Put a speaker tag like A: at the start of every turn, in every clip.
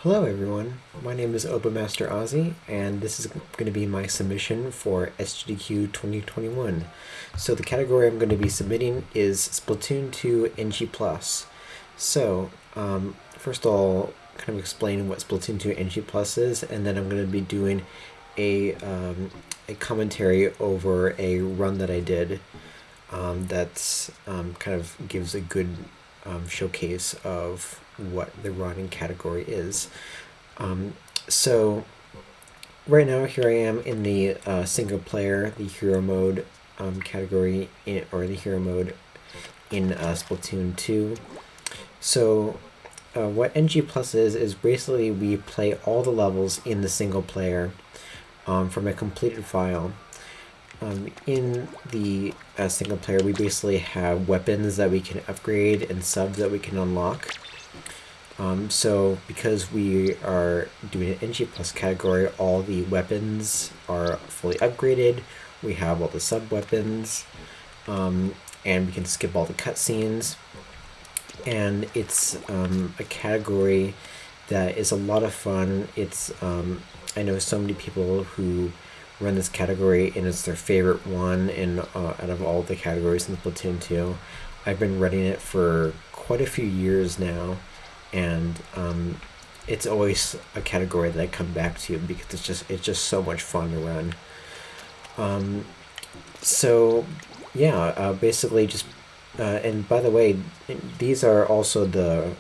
A: Hello everyone, my name is Obamaster Ozzy, and this is going to be my submission for SGDQ 2021. So the category I'm going to be submitting is Splatoon 2 NG+. So, first I'll kind of explain what Splatoon 2 NG+ is, and then I'm going to be doing a commentary over a run that I did that's kind of gives a good showcase of what the running category is. So right now here I am in the single player, the hero mode category, or the hero mode in Splatoon 2. So what NG Plus is basically we play all the levels in the single player from a completed file. In the single player, we basically have weapons that we can upgrade and subs that we can unlock. So because we are doing an NG Plus category, all the weapons are fully upgraded. We have all the sub weapons, and we can skip all the cutscenes. And it's a category that is a lot of fun. It's I know so many people who run this category, and it's their favorite one in out of all the categories in Splatoon 2. I've been running it for quite a few years now, and it's always a category that I come back to because it's just so much fun to run. So yeah, basically just and by the way, these are also the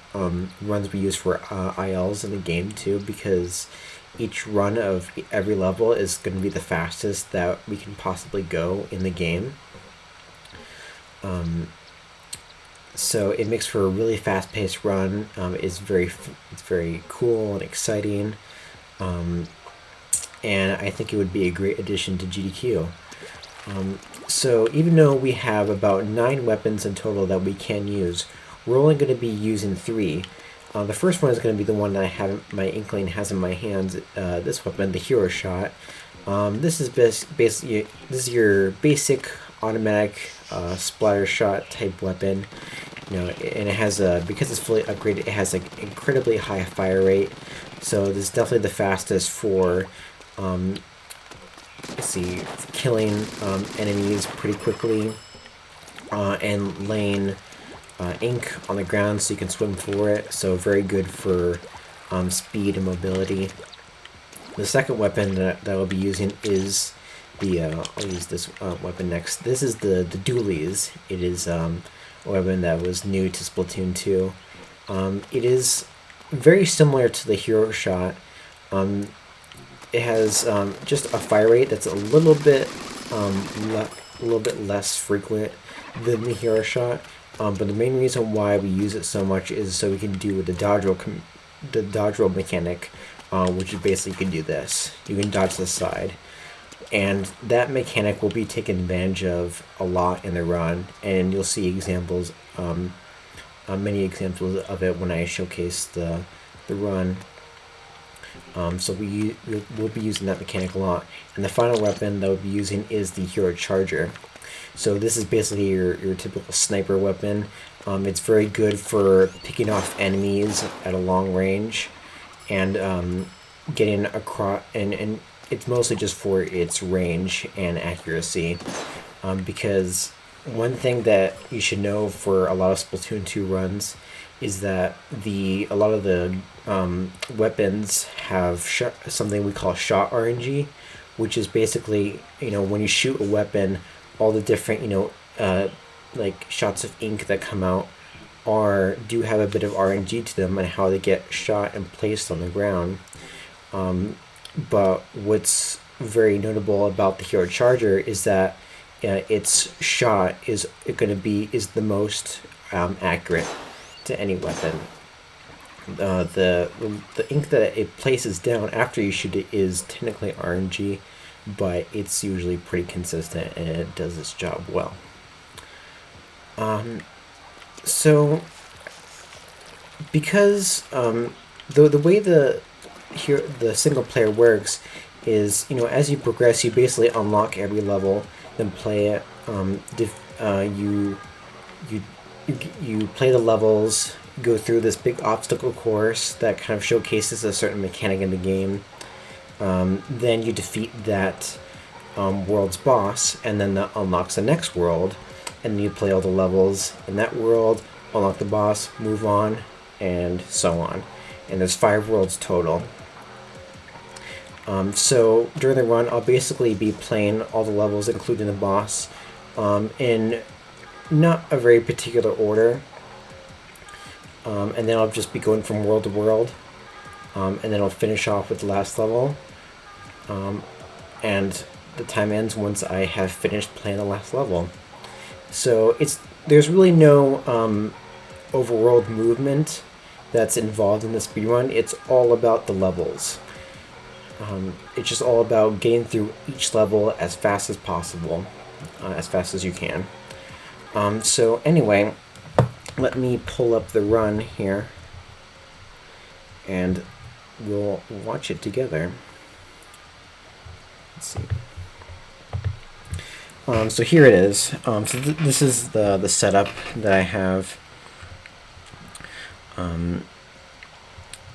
A: runs we use for ILs in the game too, because each run of every level is going to be the fastest that we can possibly go in the game. So it makes for a really fast-paced run. It's very cool and exciting, and I think it would be a great addition to GDQ. So even though we have about 9 weapons in total that we can use, we're only going to be using 3. The first one is going to be the one that I have, my Inkling has in my hands. This weapon, the Hero Shot. This is basically this is your basic automatic splatter shot type weapon. You know, and it has because it's fully upgraded, it has an incredibly high fire rate. So this is definitely the fastest for let's see, killing enemies pretty quickly and laying ink on the ground so you can swim for it. So very good for speed and mobility. The second weapon that I'll be using is the I'll use this weapon next. This is the dualies. It is a weapon that was new to Splatoon 2. It is very similar to the Hero Shot. It has just a fire rate that's a little bit less frequent than the Hero Shot. But the main reason why we use it so much is so we can do the dodge roll mechanic, which is basically you can do this. You can dodge the side, and that mechanic will be taken advantage of a lot in the run, and you'll see examples, many examples of it when I showcase the run. So we'll be using that mechanic a lot. And the final weapon that we'll be using is the Hero Charger. So this is basically your typical sniper weapon. It's very good for picking off enemies at a long range and getting across, and it's mostly just for its range and accuracy. Because one thing that you should know for a lot of Splatoon 2 runs is that a lot of the weapons have something we call shot RNG, which is basically, when you shoot a weapon, all the different, like shots of ink that come out do have a bit of RNG to them and how they get shot and placed on the ground. But what's very notable about the Hero Charger is that its shot is the most accurate to any weapon. The ink that it places down after you shoot it is technically RNG, but it's usually pretty consistent and it does its job well. So because the way the single player works is, as you progress, you basically unlock every level, then play it. You play the levels go through this big obstacle course that kind of showcases a certain mechanic in the game. Then you defeat that world's boss, and then that unlocks the next world, and you play all the levels in that world, unlock the boss, move on, and so on. And there's 5 worlds total. So during the run, I'll basically be playing all the levels, including the boss, in not a very particular order. And then I'll just be going from world to world, and then I'll finish off with the last level. And the time ends once I have finished playing the last level. So there's really no overworld movement that's involved in the speedrun. It's all about the levels. It's just all about getting through each level as fast as possible, as fast as you can. So anyway, let me pull up the run here, and we'll watch it together. Let's see. So here it is. So this is the setup that I have.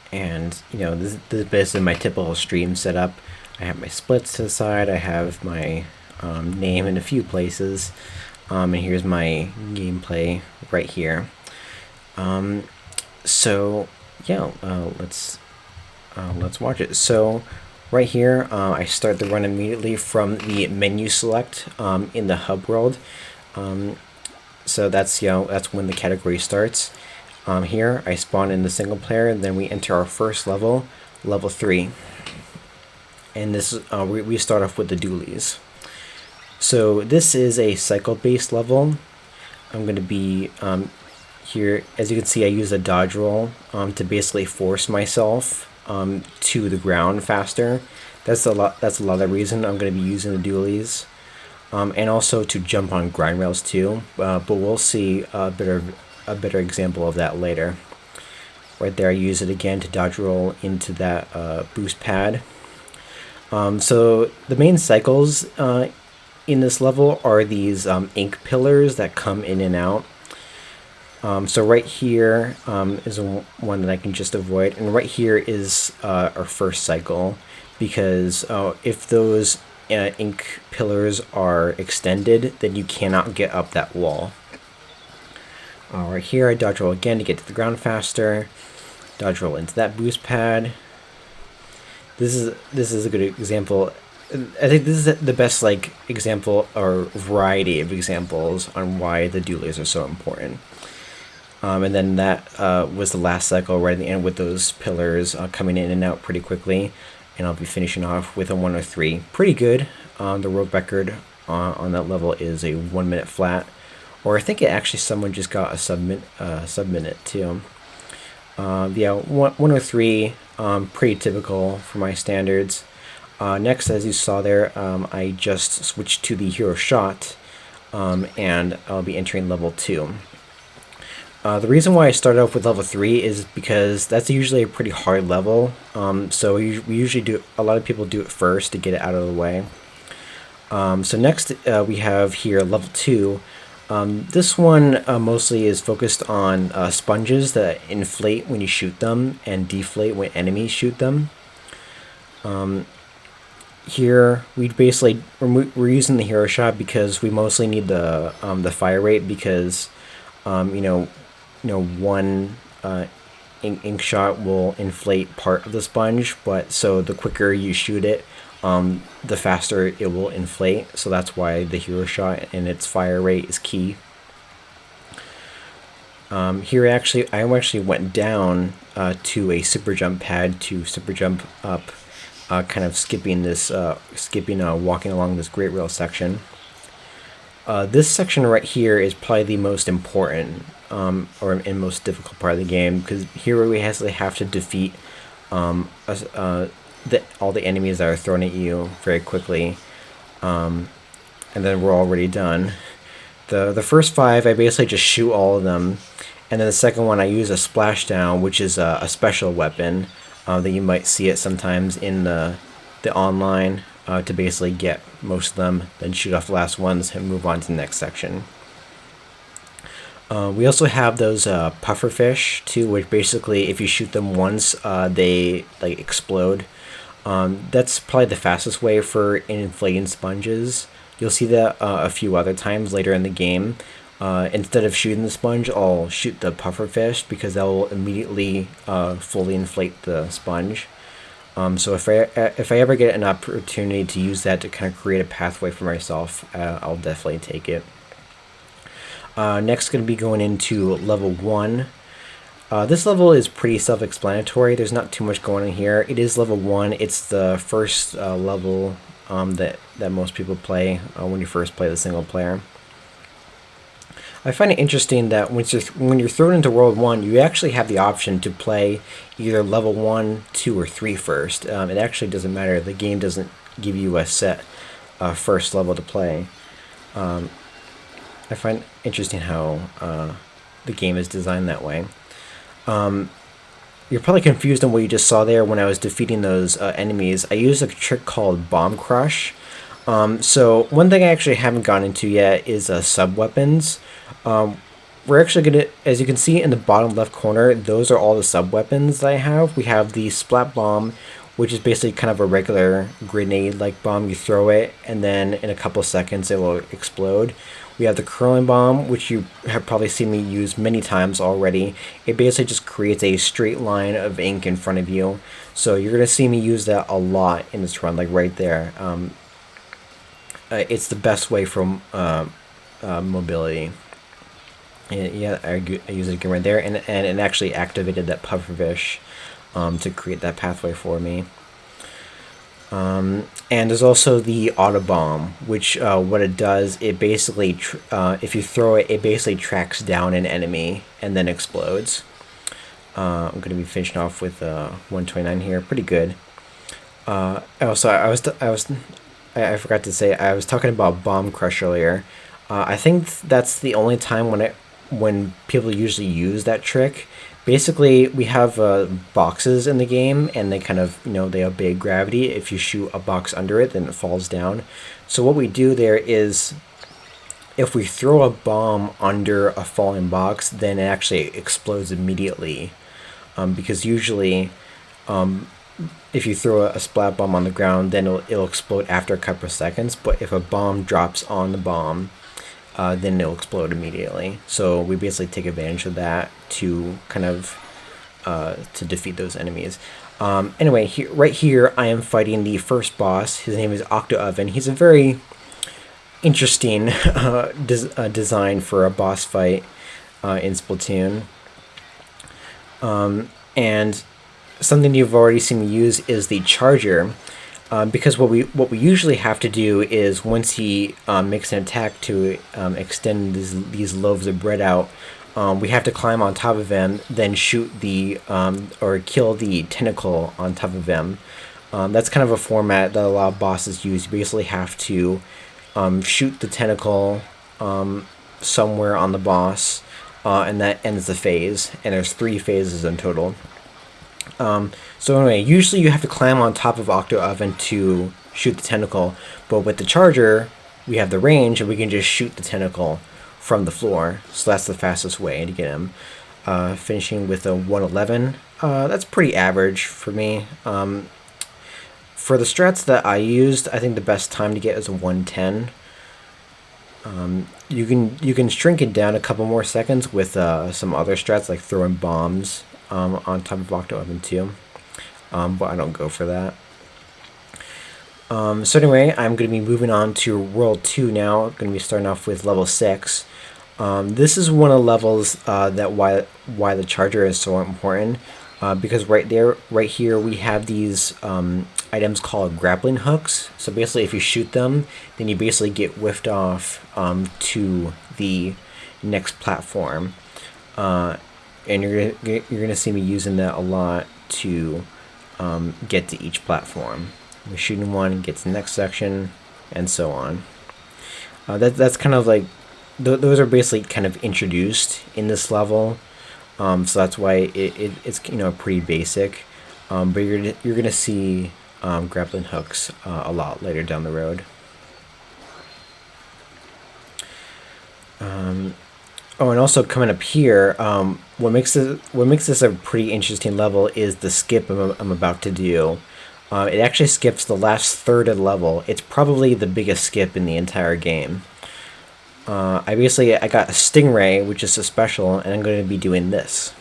A: And this is basically my typical stream setup. I have my splits to the side. I have my name in a few places, and here's my gameplay right here. So yeah, let's watch it. So right here, I start the run immediately from the menu select in the hub world. So that's when the category starts. Here I spawn in the single player, and then we enter our first level, level 3. And this we start off with the dualies. So this is a cycle-based level. I'm going to be here. As you can see, I use a dodge roll to basically force myself to the ground faster. That's a lot of the reason I'm going to be using the dualies, and also to jump on grind rails too. But we'll see a better example of that later. Right there, I use it again to dodge roll into that boost pad. So the main cycles in this level are these ink pillars that come in and out. So right here is one that I can just avoid, and right here is our first cycle, because if those ink pillars are extended, then you cannot get up that wall. Right here I dodge roll again to get to the ground faster, dodge roll into that boost pad. This is a good example. I think this is the best example or variety of examples on why the dualies are so important. And then that was the last cycle right at the end with those pillars coming in and out pretty quickly, and I'll be finishing off with a 103. Pretty good. The world record on that level is a 1 minute flat, or I think someone just got a sub minute too. Yeah, 103, pretty typical for my standards. Next, as you saw there, I just switched to the hero shot, and I'll be entering level 2. The reason why I started off with level 3 is because that's usually a pretty hard level. So we usually a lot of people do it first to get it out of the way. So next we have here level 2. This one mostly is focused on sponges that inflate when you shoot them and deflate when enemies shoot them. Here we're using the hero shot because we mostly need the fire rate, because one ink shot will inflate part of the sponge, but so the quicker you shoot it, the faster it will inflate. So that's why the hero shot and its fire rate is key. Here I actually went down to a super jump pad to super jump up, kind of skipping walking along this great rail section. This section right here is probably the most important or most difficult part of the game, because here we actually have to defeat all the enemies that are thrown at you very quickly, and then we're already done. The first 5 I basically just shoot all of them, and then the second one I use a splashdown, which is a special weapon that you might see it sometimes in the online, to basically get most of them, then shoot off the last ones and move on to the next section. We also have those pufferfish too, which basically, if you shoot them once, they like explode. That's probably the fastest way for inflating sponges. You'll see that a few other times later in the game. Instead of shooting the sponge, I'll shoot the pufferfish because that will immediately fully inflate the sponge. So if I ever get an opportunity to use that to kind of create a pathway for myself, I'll definitely take it. Next, going to be going into level 1. This level is pretty self-explanatory. There's not too much going on here. It is level 1. It's the first level that most people play when you first play the single player. I find it interesting that when you're thrown into World 1, you actually have the option to play either level 1, 2, or 3 first. It actually doesn't matter. The game doesn't give you a set first level to play. I find it interesting how the game is designed that way. You're probably confused on what you just saw there when I was defeating those enemies. I used a trick called Bomb Crush. So one thing I actually haven't gone into yet is sub-weapons. We're actually going to, as you can see in the bottom left corner, those are all the sub-weapons that I have. We have the Splat Bomb, which is basically kind of a regular grenade-like bomb. You throw it, and then in a couple seconds it will explode. We have the Curling Bomb, which you have probably seen me use many times already. It basically just creates a straight line of ink in front of you. So you're going to see me use that a lot in this run, like right there. It's the best way for mobility. And yeah, I use it again right there, and it actually activated that pufferfish to create that pathway for me. And there's also the Auto Bomb, which what it does, it basically, if you throw it, it basically tracks down an enemy and then explodes. I'm going to be finishing off with 129 here, pretty good. Also, I forgot to say, I was talking about Bomb Crush earlier. I think that's the only time when people usually use that trick. Basically, we have boxes in the game, and they kind of, they obey gravity. If you shoot a box under it, then it falls down. So what we do there is, if we throw a bomb under a falling box, then it actually explodes immediately. Because usually, if you throw a splat bomb on the ground, then it'll explode after a couple of seconds. But if a bomb drops on the bomb, then it'll explode immediately. So we basically take advantage of that to kind of to defeat those enemies. Anyway, right here, I am fighting the first boss. His name is Octo Oven. He's a very interesting design for a boss fight in Splatoon. And something you've already seen me use is the charger. Because what we usually have to do is, once he makes an attack to extend these loaves of bread out, we have to climb on top of him, then shoot or kill the tentacle on top of him. That's kind of a format that a lot of bosses use. You basically have to shoot the tentacle somewhere on the boss, and that ends the phase. And there's 3 phases in total. So anyway, usually you have to climb on top of Octo Oven to shoot the tentacle, but with the charger, we have the range and we can just shoot the tentacle from the floor. So that's the fastest way to get him. Finishing with a 111. That's pretty average for me. For the strats that I used, I think the best time to get is a 110. You can shrink it down a couple more seconds with some other strats like throwing bombs on top of Octo Oven too, but I don't go for that. So anyway, I'm going to be moving on to World 2 now. I'm going to be starting off with level 6. This is one of the levels that why the charger is so important, because right here we have these items called grappling hooks. So basically, if you shoot them, then you basically get whiffed off to the next platform. And you're gonna see me using that a lot to get to each platform. We're shooting one, get to the next section, and so on. That's kind of like those are basically kind of introduced in this level, so that's why it's pretty basic. But you're gonna see grappling hooks a lot later down the road. Oh, and also coming up here, what makes this a pretty interesting level is the skip I'm about to do. It actually skips the last third of the level. It's probably the biggest skip in the entire game. I got a stingray, which is a special, and I'm going to be doing this.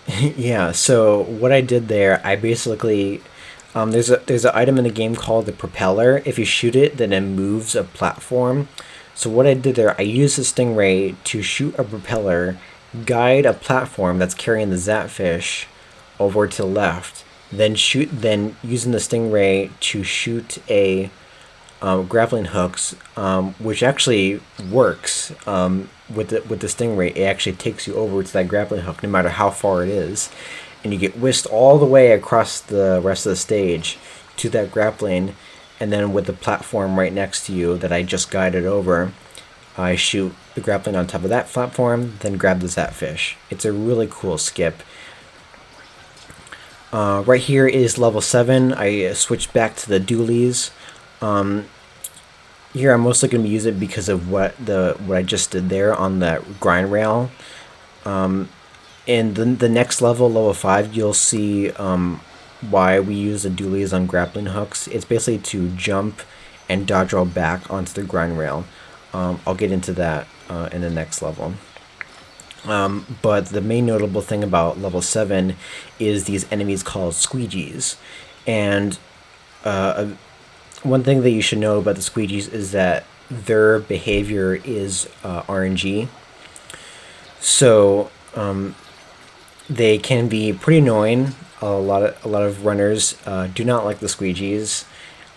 A: Yeah, so what I did there, I basically there's an item in the game called the propeller. If you shoot it, then it moves a platform. So what I did there, I used the stingray to shoot a propeller, guide a platform that's carrying the zapfish over to the left, then using the stingray to shoot a grappling hooks, which actually works with the stingray. It actually takes you over to that grappling hook, no matter how far it is, and you get whisked all the way across the rest of the stage to that grappling, and then with the platform right next to you that I just guided over, I shoot the grappling on top of that platform, then grab the zapfish. It's a really cool skip. Right here is level 7. I switched back to the dualies. Here I'm mostly going to use it because of what I just did there on that grind rail. In the next level, level 5, you'll see why we use the dualies on grappling hooks. It's basically to jump and dodge roll back onto the grind rail. I'll get into that in the next level. But the main notable thing about level 7 is these enemies called squeegees. And one thing that you should know about the squeegees is that their behavior is RNG. So they can be pretty annoying. A lot of runners do not like the squeegees,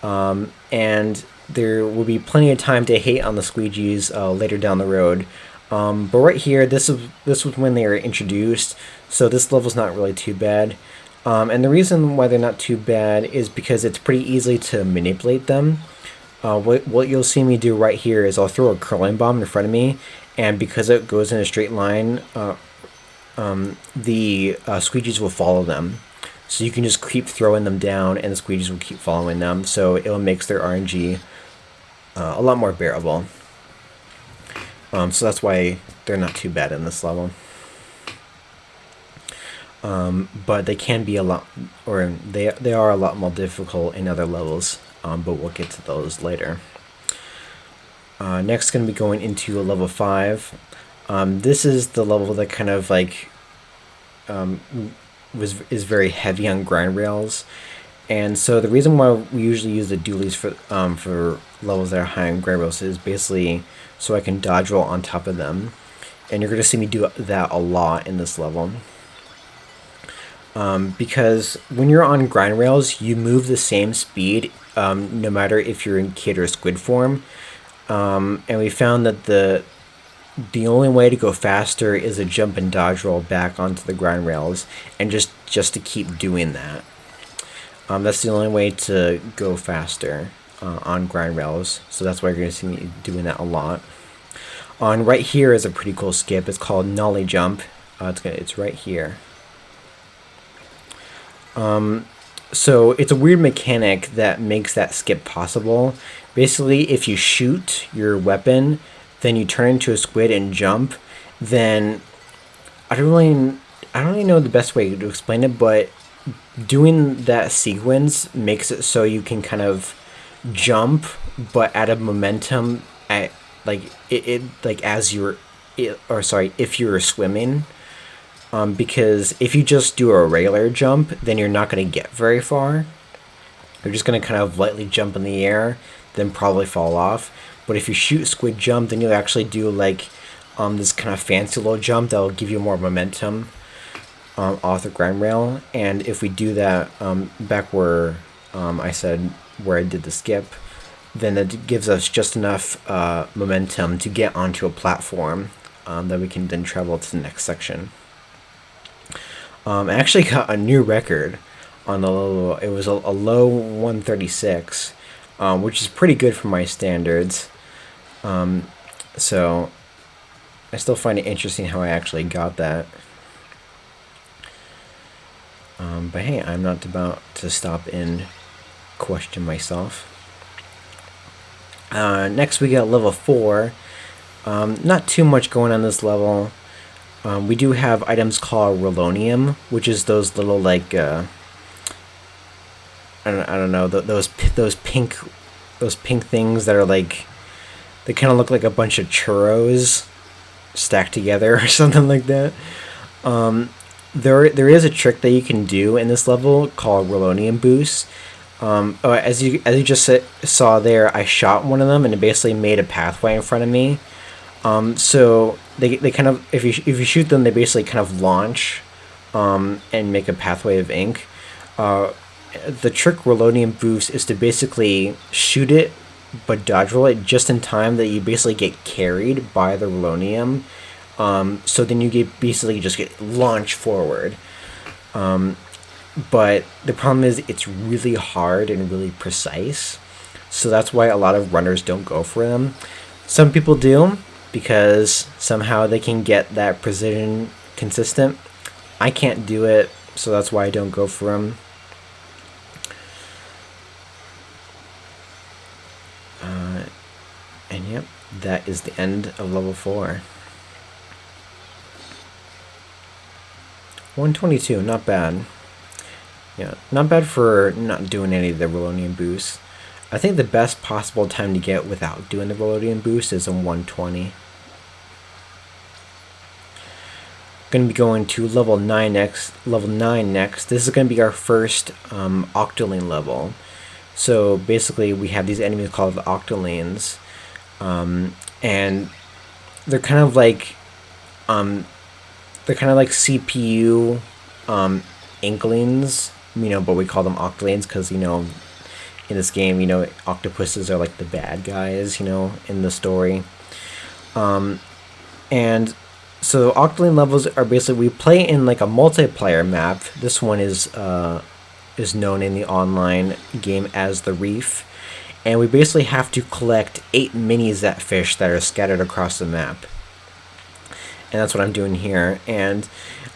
A: and there will be plenty of time to hate on the squeegees later down the road. But right here, this was when they were introduced, so this level's not really too bad. And the reason why they're not too bad is because it's pretty easy to manipulate them. What you'll see me do right here is I'll throw a curling bomb in front of me, and because it goes in a straight line, the squeegees will follow them. So you can just keep throwing them down, and the squeegees will keep following them. So it makes their RNG a lot more bearable. So that's why they're not too bad in this level. But they can be a lot, or they are a lot more difficult in other levels. But we'll get to those later. Next, going to be going into level 5. This is the level that kind of like is very heavy on grind rails, and so the reason why we usually use the dualies for levels that are high on grind rails is basically so I can dodge roll on top of them, and you're going to see me do that a lot in this level. Because when you're on grind rails, you move the same speed no matter if you're in kid or squid form, and we found that the only way to go faster is to jump and dodge roll back onto the grind rails, and just to keep doing that. That's the only way to go faster on grind rails, so that's why you're going to see me doing that a lot. On right here is a pretty cool skip. It's called nollie jump. It's right here. So it's a weird mechanic that makes that skip possible. Basically, if you shoot your weapon, then you turn into a squid and jump, then I don't really know the best way to explain it, but doing that sequence makes it so you can kind of jump, but at a momentum at if you're swimming. Because if you just do a regular jump, then you're not going to get very far. You're just going to kind of lightly jump in the air, then probably fall off. But if you shoot squid jump, then you'll actually do like this kind of fancy little jump that will give you more momentum off the grind rail. And if we do that back where I said where I did the skip, then it gives us just enough momentum to get onto a platform that we can then travel to the next section. I actually got a new record on the low. It was a low 136, which is pretty good for my standards. So I still find it interesting how I actually got that. But hey, I'm not about to stop in question myself. Next we got level 4. Not too much going on this level. We do have items called Relonium, which is those little like I don't know, those pink things that are like, they kind of look like a bunch of churros stacked together or something like that. There is a trick that you can do in this level called Relonium boost. As you just saw there, I shot one of them and it basically made a pathway in front of me. So they kind of, if you shoot them, they basically kind of launch and make a pathway of ink. The trick Relonium boost is to basically shoot it but dodge roll it just in time that you basically get carried by the Relonium. So then you basically just get launched forward. But the problem is it's really hard and really precise. So that's why a lot of runners don't go for them. Some people do, because somehow they can get that precision consistent. I can't do it, so that's why I don't go for them. And yep, that is the end of level 4. 122, not bad. Yeah, not bad for not doing any of the Relonium boosts. I think the best possible time to get without doing the Relonium boost is a 120. Going to be going to level 9 next. This is going to be our first Octoling level. So basically we have these enemies called the Octolings, and they're kind of like CPU Inklings, but we call them Octolings because in this game, octopuses are like the bad guys, in the story. And so Octoling levels are basically, we play in like a multiplayer map. This one is known in the online game as the Reef, and we basically have to collect 8 mini Zetfish that are scattered across the map. And that's what I'm doing here. And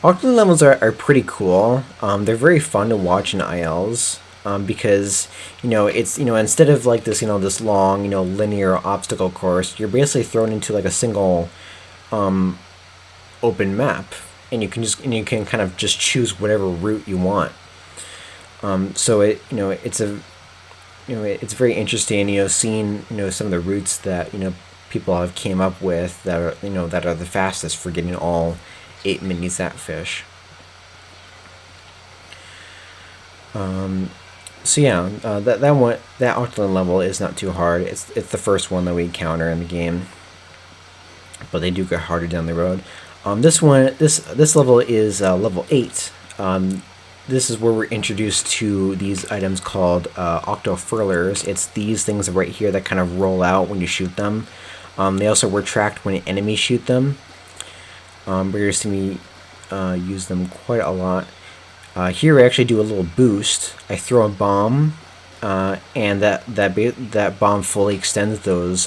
A: Octoling levels are pretty cool. They're very fun to watch in ILs. Because it's instead of like this this long linear obstacle course, you're basically thrown into like a single open map, and you can kind of just choose whatever route you want. So it's very interesting seeing some of the routes that people have came up with that are that are the fastest for getting all 8 mini Zetfish. So yeah, that Octoling level is not too hard. It's the first one that we encounter in the game, but they do get harder down the road. This level is level 8. This is where we're introduced to these items called Octofurlers. It's these things right here that kind of roll out when you shoot them. They also retract when enemies shoot them. We're going to see me use them quite a lot. Here I actually do a little boost. I throw a bomb, and that bomb fully extends those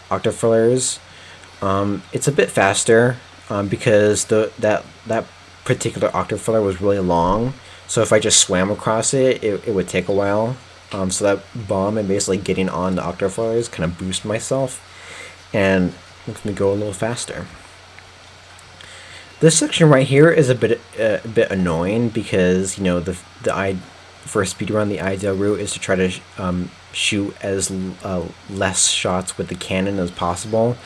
A: Octofurlers. It's a bit faster because that particular Octofuller was really long. So if I just swam across it would take a while. So that bomb and basically getting on the Octofullers kind of boost myself and makes me go a little faster. This section right here is a bit annoying because for a speedrun, the ideal route is to try to shoot as less shots with the cannon as possible,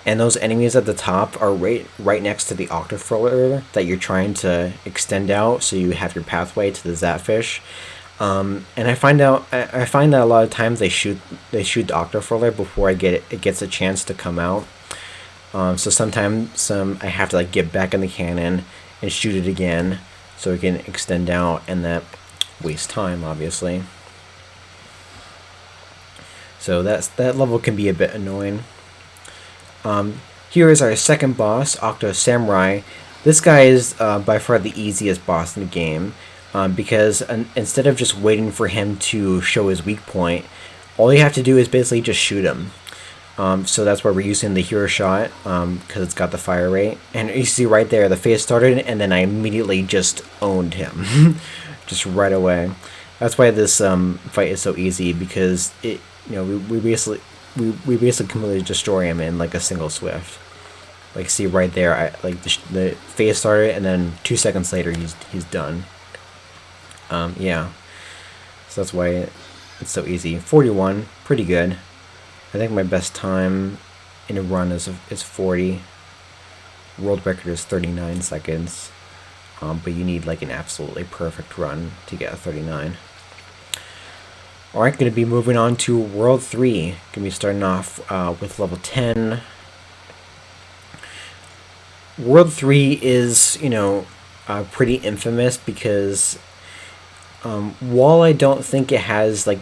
A: and those enemies at the top are right next to the Octofuller that you're trying to extend out, so you have your pathway to the Zetfish. And I find that a lot of times they shoot the Octofuller before it gets a chance to come out. So sometimes I have to get back in the cannon and shoot it again so it can extend out, and that wastes time, obviously. So that level can be a bit annoying. Here is our second boss, Octo Samurai. This guy is by far the easiest boss in the game because instead of just waiting for him to show his weak point, all you have to do is basically just shoot him. So that's why we're using the hero shot because it's got the fire rate. And you see right there, the phase started, and then I immediately just owned him. Just right away. That's why this fight is so easy, because we basically completely destroy him in like a single swift. Like, see right there, the phase started, and then 2 seconds later he's done. Yeah, so that's why it's so easy. 41, pretty good. I think my best time in a run is 40. World record is 39 seconds. But you need like an absolutely perfect run to get a 39. Alright, going to be moving on to World 3. Going to be starting off with level 10. World 3 is, pretty infamous because while I don't think it has like,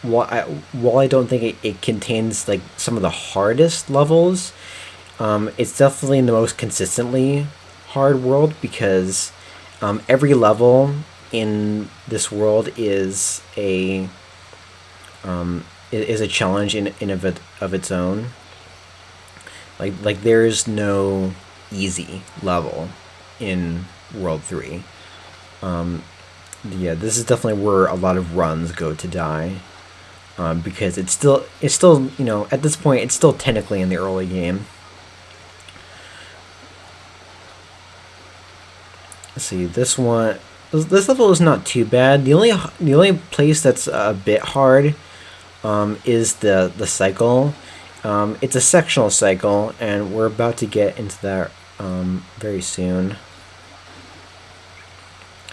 A: while I don't think it contains like some of the hardest levels, it's definitely the most consistently hard world, because every level in this world is a challenge in of its own. Like there's no easy level in World 3. Yeah, this is definitely where a lot of runs go to die, because it's still at this point it's still technically in the early game. Let's see, this level is not too bad. The only place that's a bit hard is the cycle. It's a sectional cycle, and we're about to get into that very soon.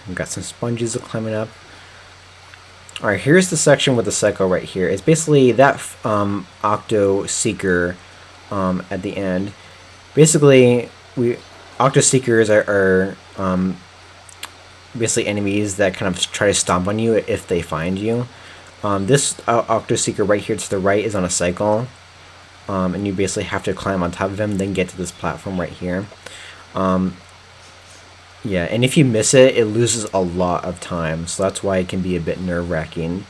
A: We've got some sponges climbing up. Alright, here's the section with the cycle right here. It's basically that Octo Seeker at the end. Basically, Octo Seekers are basically enemies that kind of try to stomp on you if they find you. This Octo Seeker right here to the right is on a cycle, and you basically have to climb on top of him, then get to this platform right here. Yeah, and if you miss it, it loses a lot of time, so that's why it can be a bit nerve-wracking,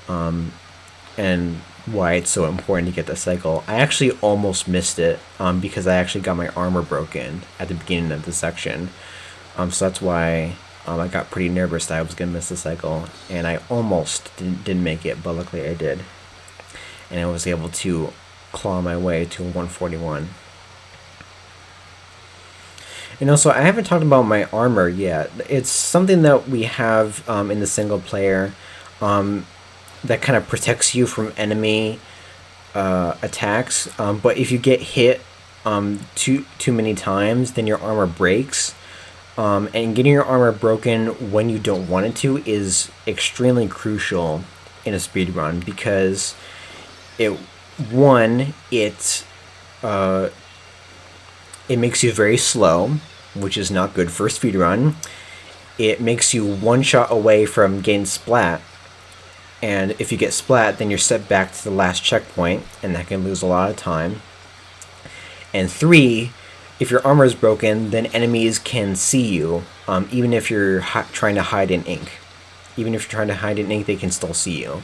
A: and why it's so important to get the cycle. I actually almost missed it, because I actually got my armor broken at the beginning of the section, so that's why I got pretty nervous that I was going to miss the cycle, and I almost didn't make it, but luckily I did, and I was able to claw my way to 141. And also, I haven't talked about my armor yet. It's something that we have in the single player that kind of protects you from enemy attacks. But if you get hit too many times, then your armor breaks. And getting your armor broken when you don't want it to is extremely crucial in a speedrun, because it makes you very slow, which is not good for a speedrun. It makes you one shot away from getting splat, and if you get splat, then you're set back to the last checkpoint, and that can lose a lot of time. And 3, if your armor is broken, then enemies can see you, even if you're trying to hide in ink. Even if you're trying to hide in ink, they can still see you.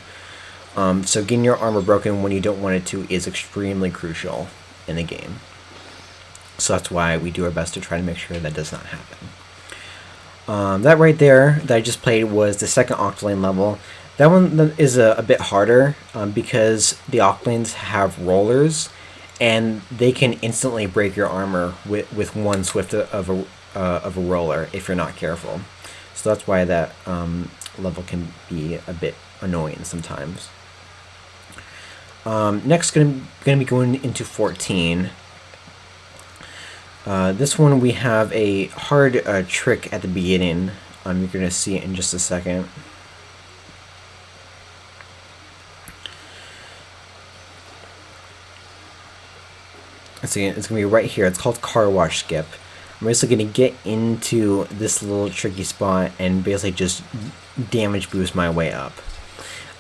A: So getting your armor broken when you don't want it to is extremely crucial in the game. So that's why we do our best to try to make sure that does not happen. That right there that I just played was the second Octoling level. That one is a bit harder because the Octolings have rollers, and they can instantly break your armor with one swift of a roller if you're not careful. So that's why that level can be a bit annoying sometimes. Next, going to be going into 14. This one we have a hard trick at the beginning. You're going to see it in just a second. Let's see, it's going to be right here. It's called Car Wash Skip. I'm basically going to get into this little tricky spot and basically just damage boost my way up.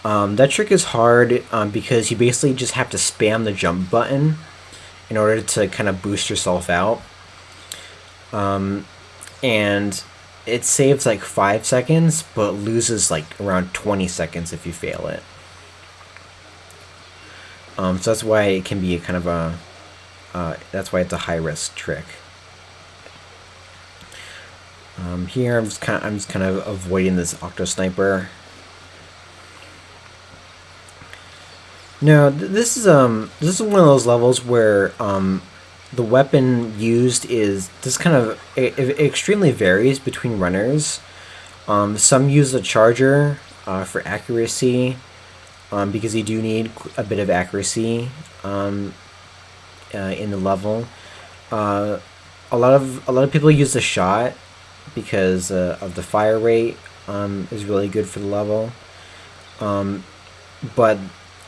A: That trick is hard because you basically just have to spam the jump button in order to kind of boost yourself out. And it saves like 5 seconds, but loses like around 20 seconds if you fail it. So that's why it can be kind of a, that's why it's a high risk trick. Here I'm just kind of avoiding this Octo Sniper. No, this is one of those levels where the weapon used is this kind of it extremely varies between runners. Some use the charger for accuracy, because you do need a bit of accuracy in the level. Uh, a lot of people use the shot because of the fire rate is really good for the level. Um, but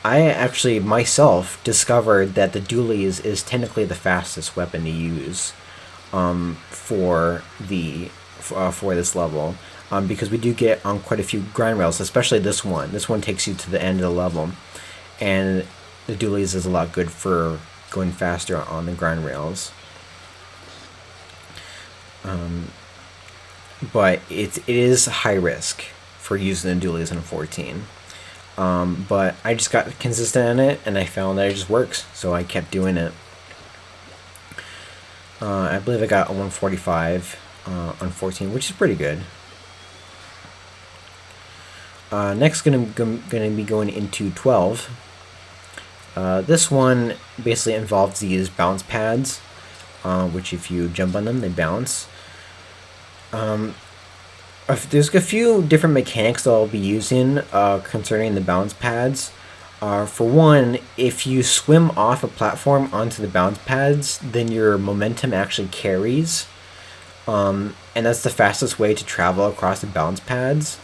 A: I actually myself discovered that the dualies is technically the fastest weapon to use for this level, because we do get on quite a few grind rails, especially this one. This one takes you to the end of the level, and the dualies is a lot good for going faster on the grind rails. But it is high risk for using the dualies in 14. But I just got consistent in it, and I found that it just works, so I kept doing it. I believe I got a 145 on 14, which is pretty good. Next, gonna be going into 12. This one basically involves these bounce pads, which if you jump on them, they bounce. There's a few different mechanics that I'll be using concerning the bounce pads. For one, if you swim off a platform onto the bounce pads, then your momentum actually carries. And that's the fastest way to travel across the bounce pads.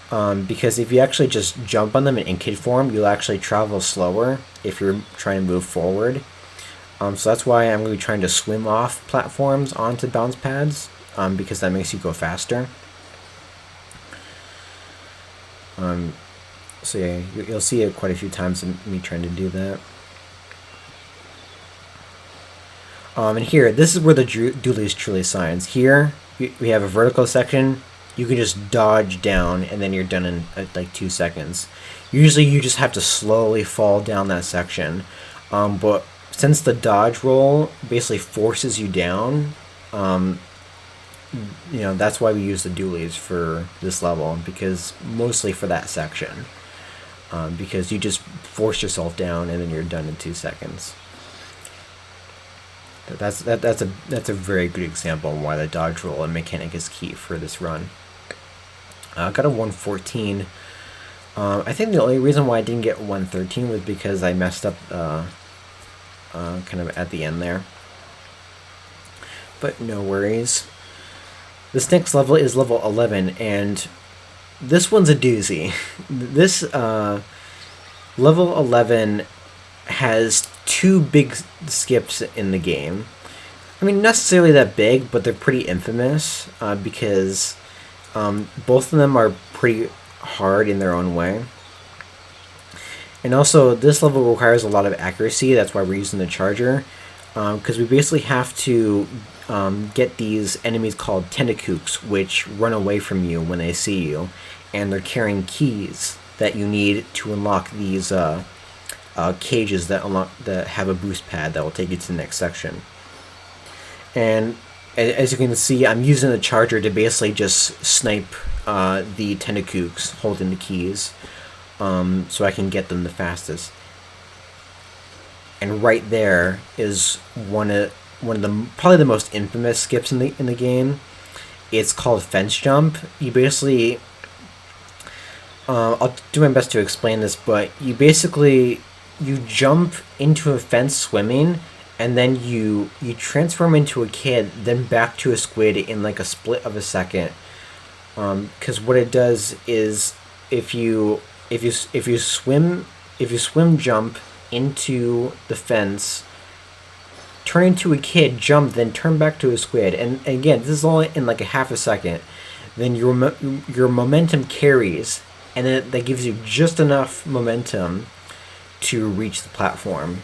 A: Because if you actually just jump on them in kid form, you'll actually travel slower if you're trying to move forward. So that's why I'm going to be trying to swim off platforms onto bounce pads, because that makes you go faster. So yeah, you'll see it quite a few times in me trying to do that. And here, this is where the dualies truly shines. Here, we have a vertical section. You can just dodge down, and then you're done in like 2 seconds. Usually, you just have to slowly fall down that section. But since the dodge roll basically forces you down, that's why we use the dualies for this level, because mostly for that section. Because you just force yourself down, and then you're done in 2 seconds. That's a very good example of why the dodge roll and mechanic is key for this run. I got a 114. I think the only reason why I didn't get 113 was because I messed up kind of at the end there. But no worries. This next level is level 11, and this one's a doozy. This level 11 has 2 big skips in the game. I mean, not necessarily that big, but they're pretty infamous because both of them are pretty hard in their own way. And also, this level requires a lot of accuracy. That's why we're using the charger, because we basically have to get these enemies called tentacooks, which run away from you when they see you, and they're carrying keys that you need to unlock these cages that have a boost pad that will take you to the next section. And as you can see, I'm using the charger to basically just snipe the tentacooks holding the keys, so I can get them the fastest. And right there is one of the probably the most infamous skips in the game. It's called fence jump. You basically, I'll do my best to explain this, but you jump into a fence swimming, and then you transform into a kid, then back to a squid in like a split of a second. Because what it does is if you swim jump into the fence, turn into a kid, jump, then turn back to a squid, and again, this is all in like a half a second. Then your momentum carries, and then that gives you just enough momentum to reach the platform.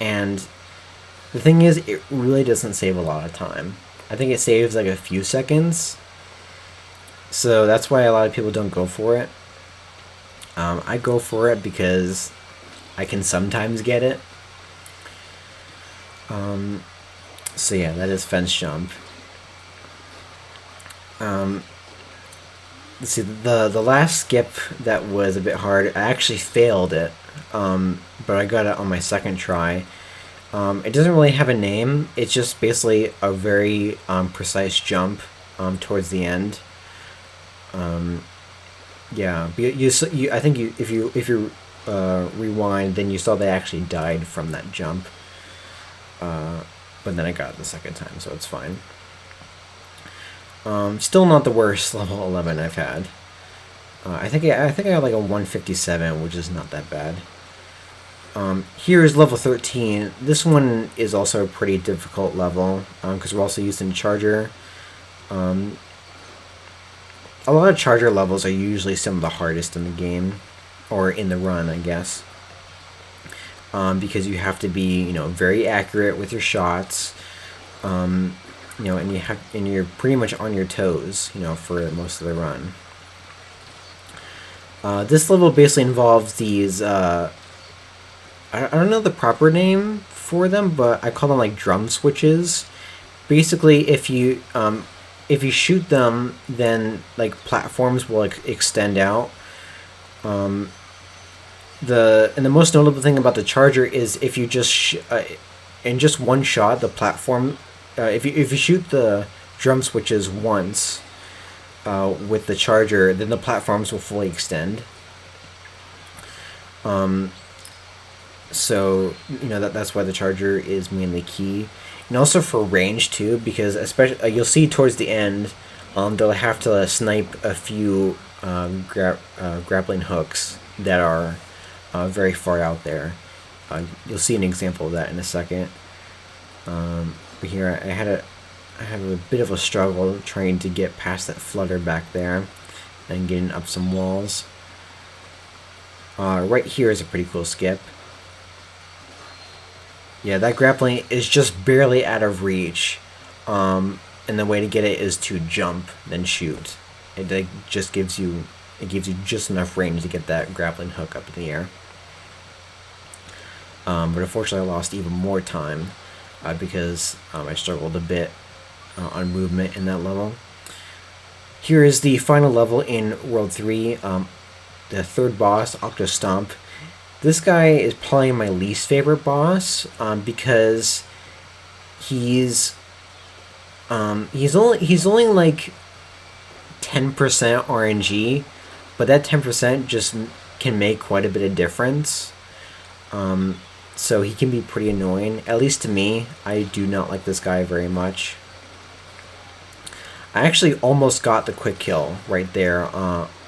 A: And the thing is, it really doesn't save a lot of time. I think it saves like a few seconds. So that's why a lot of people don't go for it. I go for it because I can sometimes get it. So yeah, that is fence jump. let's see, the last skip that was a bit hard, I actually failed it, but I got it on my second try. It doesn't really have a name. It's just basically a very precise jump towards the end. Yeah, I think if you rewind, then you saw they actually died from that jump. But then I got it the second time, so it's fine. Still not the worst level 11 I've had. I think I got like a 157, which is not that bad. Here is level 13. This one is also a pretty difficult level because we're also using Charger. A lot of Charger levels are usually some of the hardest in the game, or in the run, I guess. Because you have to be, very accurate with your shots. And you're pretty much on your toes, for most of the run. This level basically involves these. I don't know the proper name for them, but I call them like drum switches. Basically, if you shoot them, then like platforms will extend out. And the most notable thing about the Charger is if you just in just one shot, the platform. If you shoot the drum switches once with the Charger, then the platforms will fully extend. So that's why the Charger is mainly key, and also for range too, because especially you'll see towards the end, they'll have to snipe a few grappling hooks that are very far out there. You'll see an example of that in a second. But here I have a bit of a struggle trying to get past that flutter back there and getting up some walls. Right here is a pretty cool skip. Yeah, that grappling is just barely out of reach, and the way to get it is to jump, then shoot. It just gives you just enough range to get that grappling hook up in the air. But unfortunately, I lost even more time because I struggled a bit on movement in that level. Here is the final level in World 3, the third boss, Octostomp. This guy is probably my least favorite boss because he's only like 10% RNG, but that 10% just can make quite a bit of difference. So he can be pretty annoying, at least to me. I do not like this guy very much. I actually almost got the quick kill right there,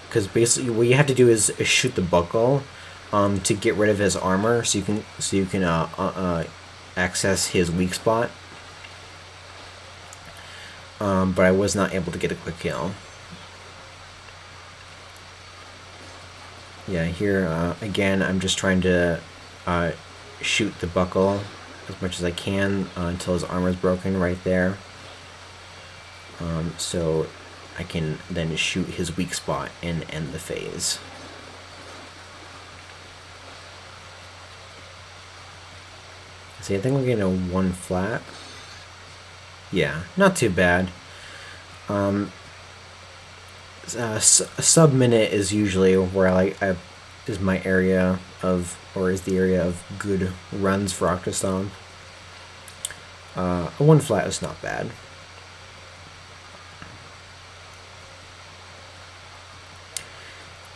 A: because basically what you have to do is shoot the buckle to get rid of his armor, so you can access his weak spot. But I was not able to get a quick kill. Yeah, here again, I'm just trying to shoot the buckle as much as I can until his armor is broken right there. So I can then shoot his weak spot and end the phase. See, I think we're getting a 1 flat. Yeah, not too bad. Sub-minute is usually where is my area of, or is the area of good runs for Octostomp. A 1 flat is not bad.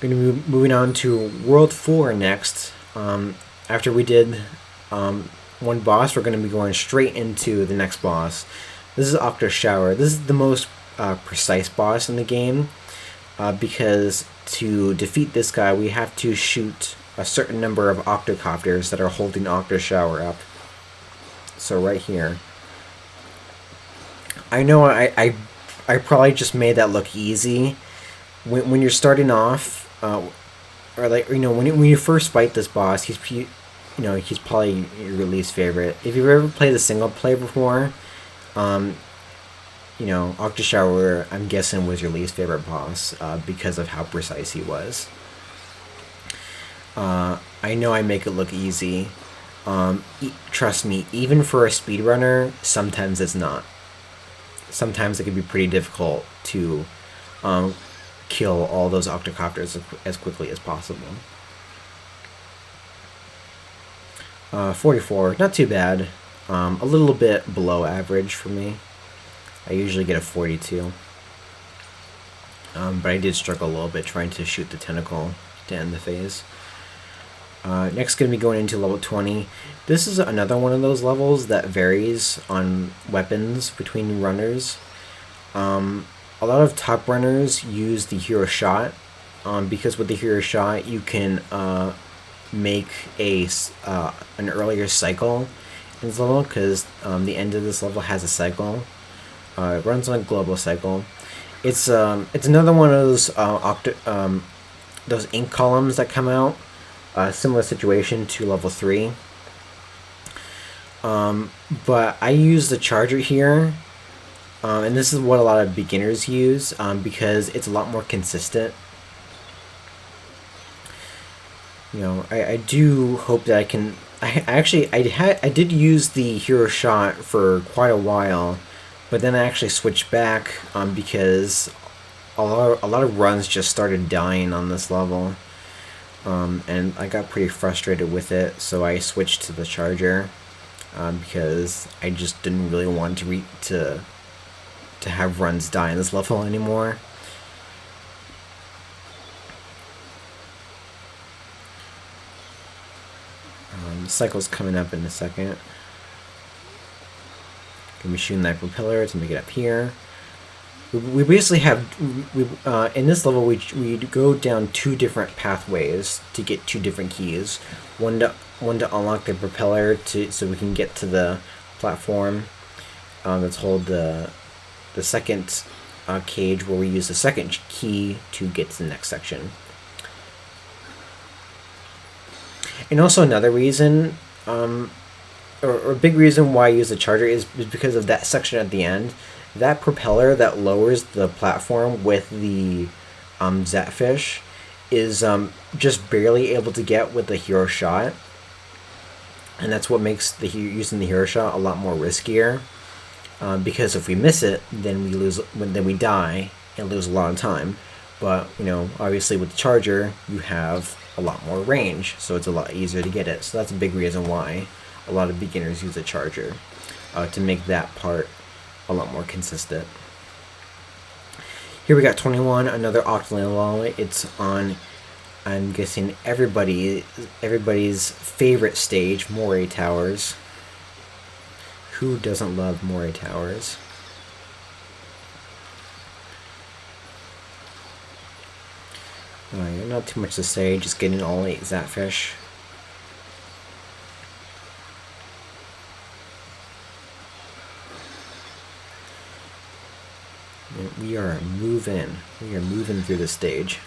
A: We're going to be moving on to World 4 next. After we did one boss, we're going to be going straight into the next boss. This is Octo Shower. This is the most precise boss in the game because to defeat this guy, we have to shoot a certain number of octocopters that are holding Octo Shower up. So right here. I know I probably just made that look easy. When you're starting off, or like when you first fight this boss, he's probably your least favorite. If you've ever played the single player before, Octo Shower, I'm guessing, was your least favorite boss because of how precise he was. I know I make it look easy. Trust me, even for a speedrunner, sometimes it's not. Sometimes it can be pretty difficult to kill all those octocopters as quickly as possible. 44, not too bad. A little bit below average for me. I usually get a 42. But I did struggle a little bit trying to shoot the tentacle to end the phase. Next, going to be going into level 20. This is another one of those levels that varies on weapons between runners. A lot of top runners use the hero shot, because with the hero shot you can make an earlier cycle in this level, because the end of this level has a cycle. It runs on a global cycle. It's another one of those ink columns that come out. Similar situation to level 3. But I use the charger here, and this is what a lot of beginners use, because it's a lot more consistent. You know, I do hope that I can. I did use the hero shot for quite a while, but then I actually switched back because a lot of runs just started dying on this level, and I got pretty frustrated with it, so I switched to the charger because I just didn't really want to have runs die in this level anymore. Cycle's coming up in a second. Gonna be shooting that propeller to make it up here. We basically have in this level we go down 2 different pathways to get 2 different keys. One to unlock the propeller so we can get to the platform that's hold the second cage, where we use the second key to get to the next section. And also another reason, or a big reason why I use the charger is because of that section at the end. That propeller that lowers the platform with the Zatfish is just barely able to get with the hero shot. And that's what makes using the hero shot a lot more riskier. Because if we miss it, then we die and lose a lot of time. But, you know, obviously with the charger, you have a lot more range, so it's a lot easier to get it. So that's a big reason why a lot of beginners use a charger, to make that part a lot more consistent. Here we got 21, another Octoland level. It's on, I'm guessing, everybody's favorite stage, Moray Towers. Who doesn't love Moray Towers? Not too much to say, just getting all 8 Zatfish. We are moving through the stage.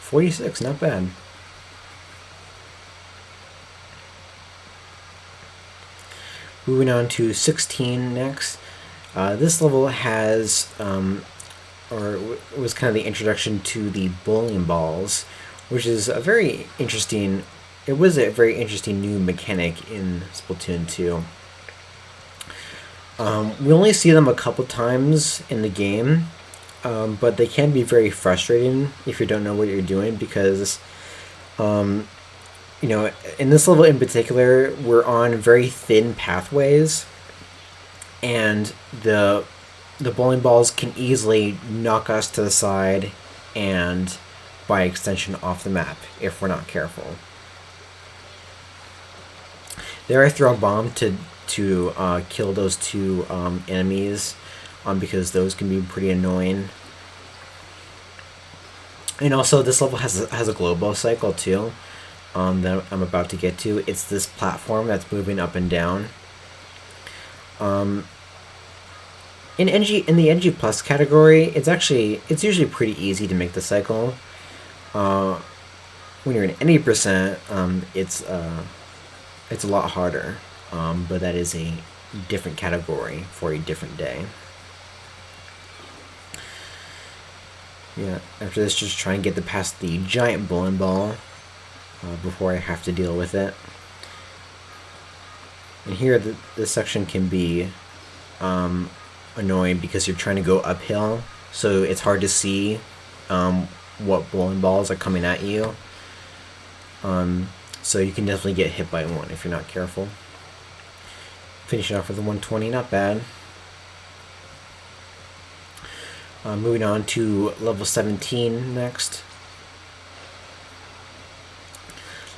A: $46, not bad. Moving on to 16 next. This level has, or was kind of the introduction to the bowling balls, which is a very interesting. It was a very interesting new mechanic in Splatoon 2. We only see them a couple times in the game, but they can be very frustrating if you don't know what you're doing, because you know, in this level in particular, we're on very thin pathways, and the bowling balls can easily knock us to the side and, by extension, off the map if we're not careful. There I throw a bomb to kill those 2 enemies, because those can be pretty annoying. And also, this level has a global cycle too. That I'm about to get to. It's this platform that's moving up and down. In the NG Plus category, it's usually pretty easy to make the cycle. When you're in 80%, it's a lot harder. But that is a different category for a different day. Yeah, after this, just try and get past the giant bowling ball before I have to deal with it. And here, this section can be annoying because you're trying to go uphill, so it's hard to see what bowling balls are coming at you. So you can definitely get hit by one if you're not careful. Finishing off with a 120, not bad. Moving on to level 17 next.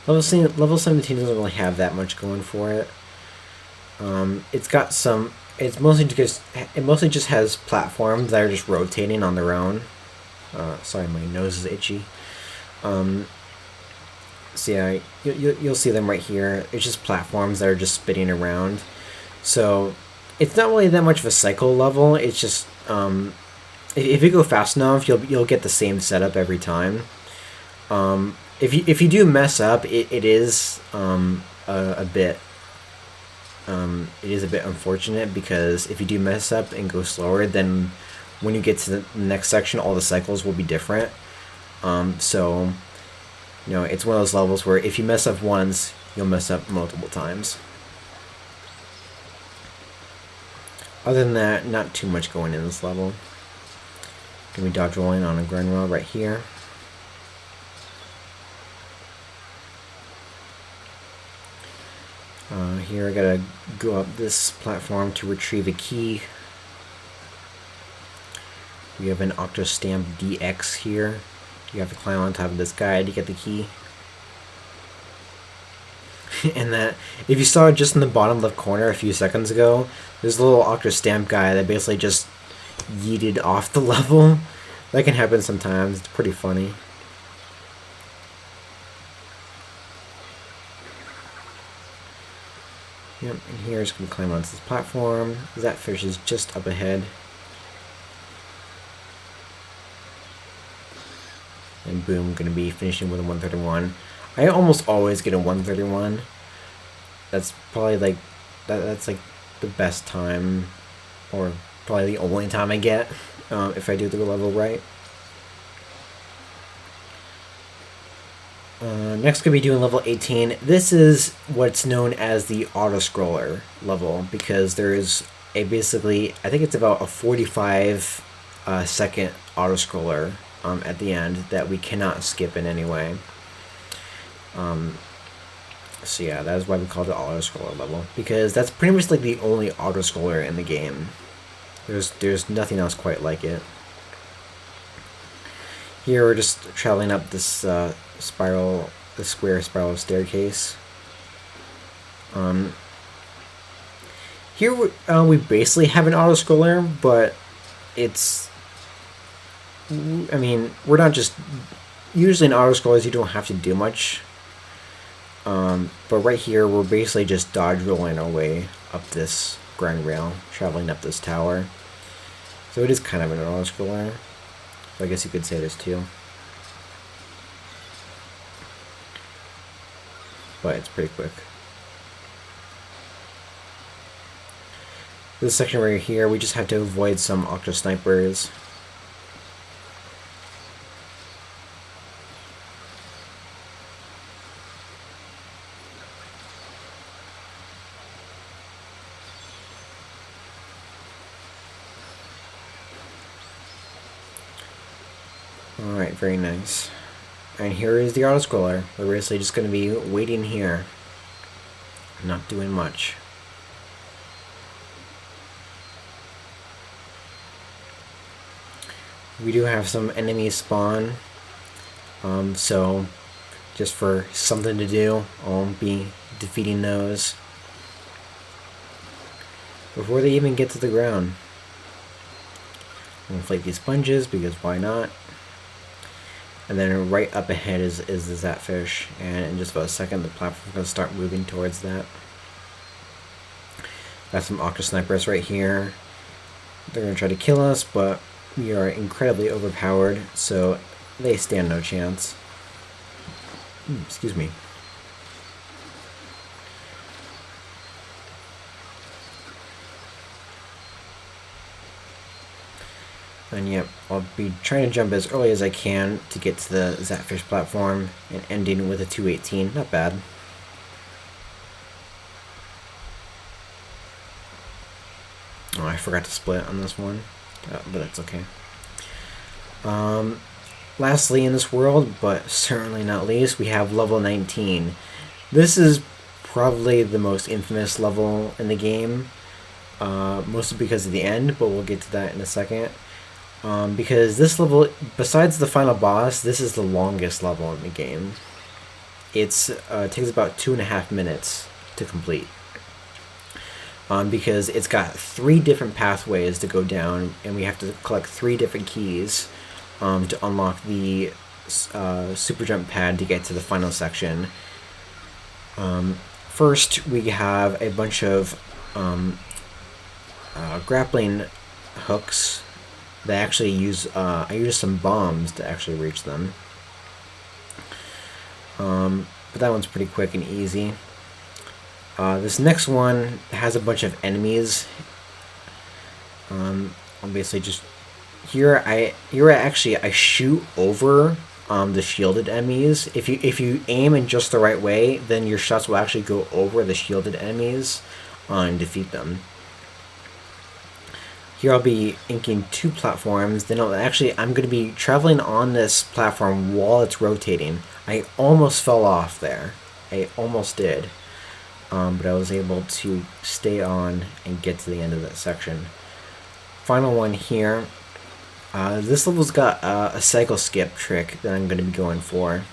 A: Level 17 doesn't really have that much going for it. It's got some. It mostly just has platforms that are just rotating on their own. Sorry, my nose is itchy. So yeah, you'll see them right here. It's just platforms that are just spinning around. So it's not really that much of a cycle level. It's just if you go fast enough, you'll get the same setup every time. If you do mess up, it is a bit unfortunate, because if you do mess up and go slower, then when you get to the next section, all the cycles will be different. So you know, it's one of those levels where if you mess up once, you'll mess up multiple times. Other than that, not too much going in this level. Gonna be dodge rolling on a grind rail right here. Here I gotta go up this platform to retrieve a key. We have an Octostamp DX here. You have to climb on top of this guy to get the key. And that, if you saw it just in the bottom left corner a few seconds ago, there's a little Octostamp guy that basically just yeeted off the level. That can happen sometimes. It's pretty funny. Yep, and here it's going to climb onto this platform. That fish is just up ahead. And boom, going to be finishing with a 131. I almost always get a 131. That's probably like, that's like the best time, or probably the only time I get, if I do the level right. Next, going to be doing level 18. This is what's known as the auto-scroller level, because there is a basically, I think it's about a 45 second auto-scroller at the end that we cannot skip in any way. So yeah, that is why we call it the auto-scroller level, because that's pretty much like the only auto-scroller in the game. There's nothing else quite like it. Here we're just traveling up this square spiral staircase. Here we basically have an auto-scroller, but it's, I mean, we're not just, usually in auto-scrollers you don't have to do much. But right here we're basically just dodge rolling our way up this grind rail, traveling up this tower. So it is kind of an auto-scroller. So I guess you could say this too. But it's pretty quick. This section right here, we just have to avoid some octo snipers. Alright, very nice. And here is the auto-scroller. We're basically just going to be waiting here. Not doing much. We do have some enemies spawn. So, just for something to do, I'll be defeating those before they even get to the ground. I'll inflate these sponges, because why not? And then right up ahead is the Zatfish, and in just about a second the platform's going to start moving towards that. Got some Octo Snipers right here. They're going to try to kill us, but we are incredibly overpowered, so they stand no chance. Excuse me. And yep, I'll be trying to jump as early as I can to get to the Zatfish platform, and ending with a 218. Not bad. I forgot to split on this one, but that's okay. Lastly in this world, but certainly not least, we have level 19. This is probably the most infamous level in the game, mostly because of the end, but we'll get to that in a second. Because this level, besides the final boss, this is the longest level in the game. It takes about 2.5 minutes to complete. Because it's got 3 different pathways to go down, and we have to collect 3 different keys to unlock the super jump pad to get to the final section. First, we have a bunch of grappling hooks that actually use, I use some bombs to actually reach them. But that one's pretty quick and easy. This next one has a bunch of enemies. I'll basically just I shoot over the shielded enemies. If you aim in just the right way, then your shots will actually go over the shielded enemies and defeat them. Here I'll be inking 2 platforms. Then I'm going to be traveling on this platform while it's rotating. I almost fell off there. I almost did. But I was able to stay on and get to the end of that section. Final one here. This level's got a cycle skip trick that I'm going to be going for.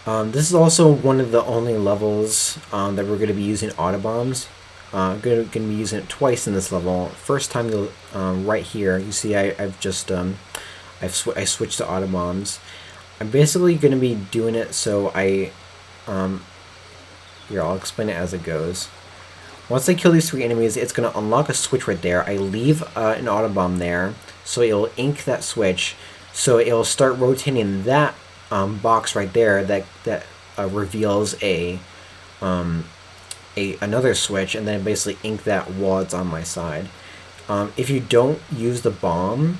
A: This is also one of the only levels that we're going to be using autobombs. Going to be using it twice in this level. First time you'll right here, you see I switched to autobombs. I'm basically going to be doing it so here I'll explain it as it goes. Once I kill these 3 enemies, it's going to unlock a switch right there. I leave an autobomb there, so it'll ink that switch, so it'll start rotating that box right there that reveals another switch, and then basically ink that while it's on my side. If you don't use the bomb,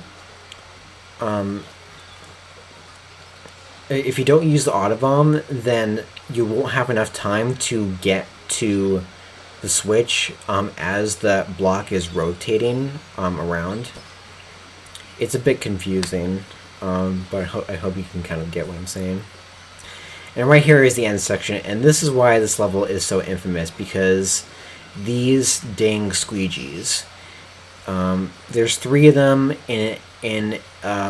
A: if you don't use the autobomb, then you won't have enough time to get to the switch as the block is rotating around. It's a bit confusing, but I hope you can kind of get what I'm saying. And right here is the end section, and this is why this level is so infamous, because these dang squeegees. There's 3 of them in an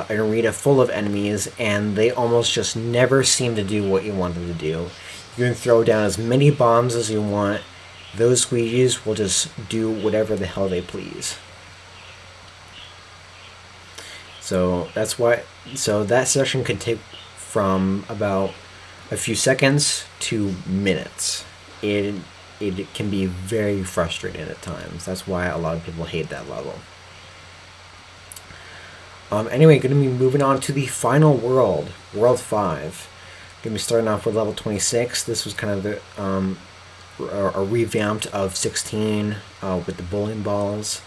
A: arena full of enemies, and they almost just never seem to do what you want them to do. You can throw down as many bombs as you want. Those squeegees will just do whatever the hell they please. So that's why. So that section could take from about a few seconds to minutes. It can be very frustrating at times. That's why a lot of people hate that level. Anyway, going to be moving on to the final world, World 5. Going to be starting off with level 26. This was kind of the a revamped of 16 with the bowling balls.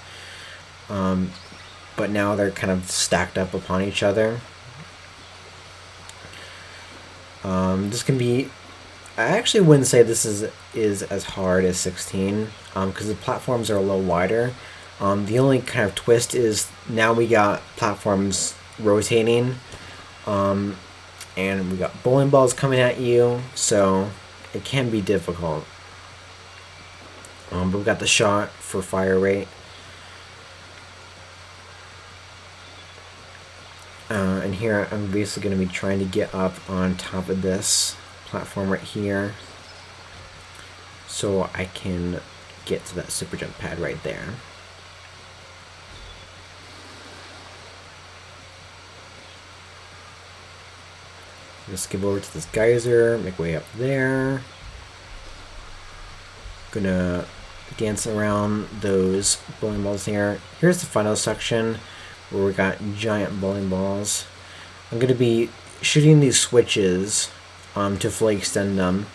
A: But now they're kind of stacked up upon each other. This can be, I actually wouldn't say this is as hard as 16, because the platforms are a little wider. The only kind of twist is now we got platforms rotating, and we got bowling balls coming at you, so it can be difficult. But we got the shot for fire rate. And here I'm basically going to be trying to get up on top of this platform right here, so I can get to that super jump pad right there. Just skip over to this geyser, make way up there. Gonna dance around those bowling balls here. Here's the final section where we got giant bowling balls. I'm gonna be shooting these switches to fully extend them.